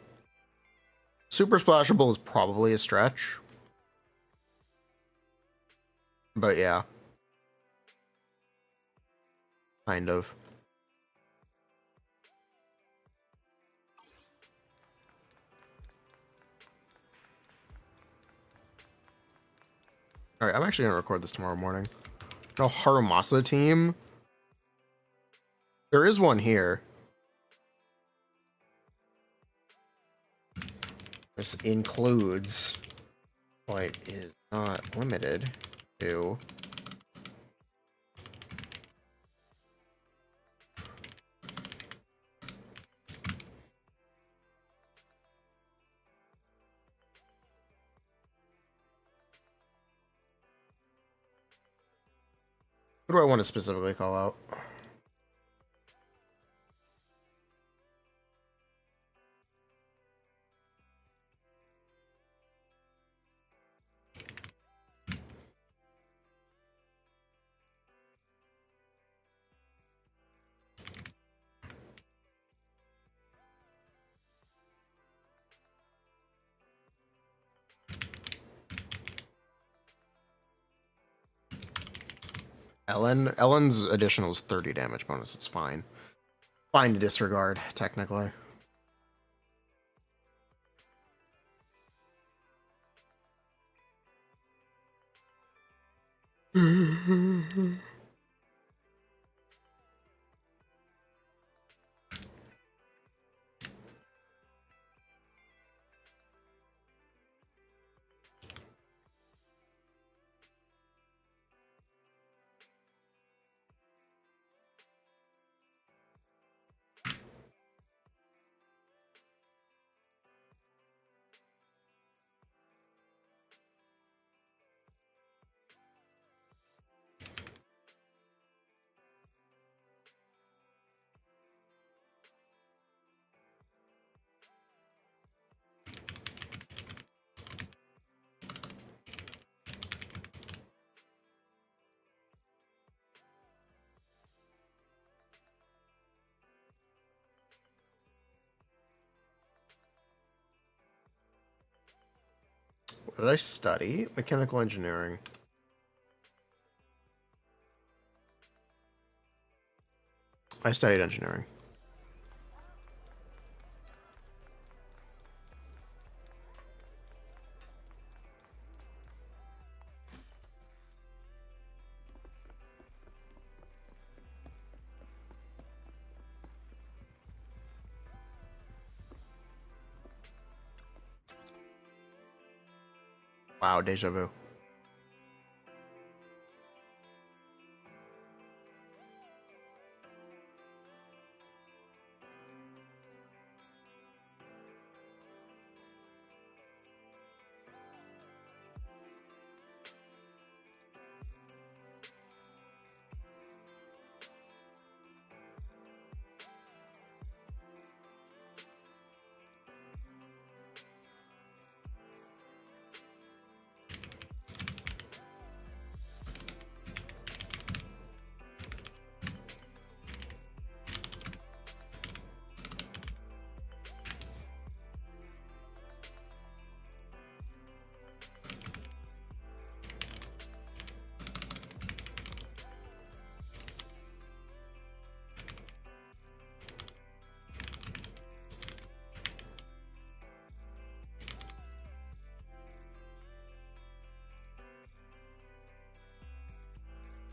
Super Splashable is probably a stretch. But yeah. Kind of. Alright, I'm actually going to record this tomorrow morning. No Harumasa team? There is one here. This includes, but is not limited to, who do I want to specifically call out? Ellen's additional is 30 damage bonus. It's fine. Fine to disregard, technically. What did I study? Mechanical engineering. I studied engineering. Wow, deja vu.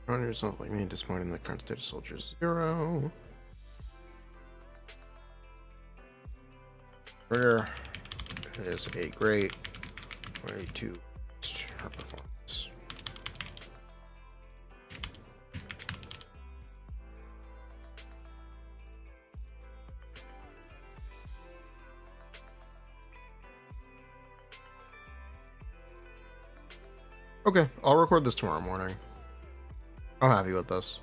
Run yourself like me, disappointing the current state of soldiers 0. Trigger is a great way to boost her performance. Okay, I'll record this tomorrow morning. I'm happy with this.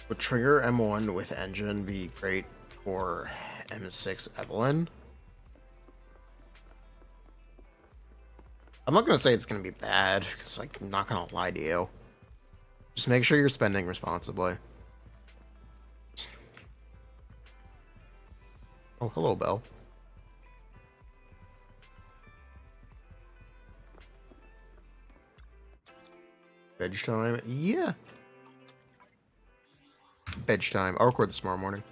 Would trigger M1 with engine be great for M6 Evelyn? I'm not gonna say it's gonna be bad, because like, I'm not gonna lie to you. Just make sure you're spending responsibly. Oh, hello, Belle. Veg time? Yeah. Veg time. I'll record this tomorrow morning.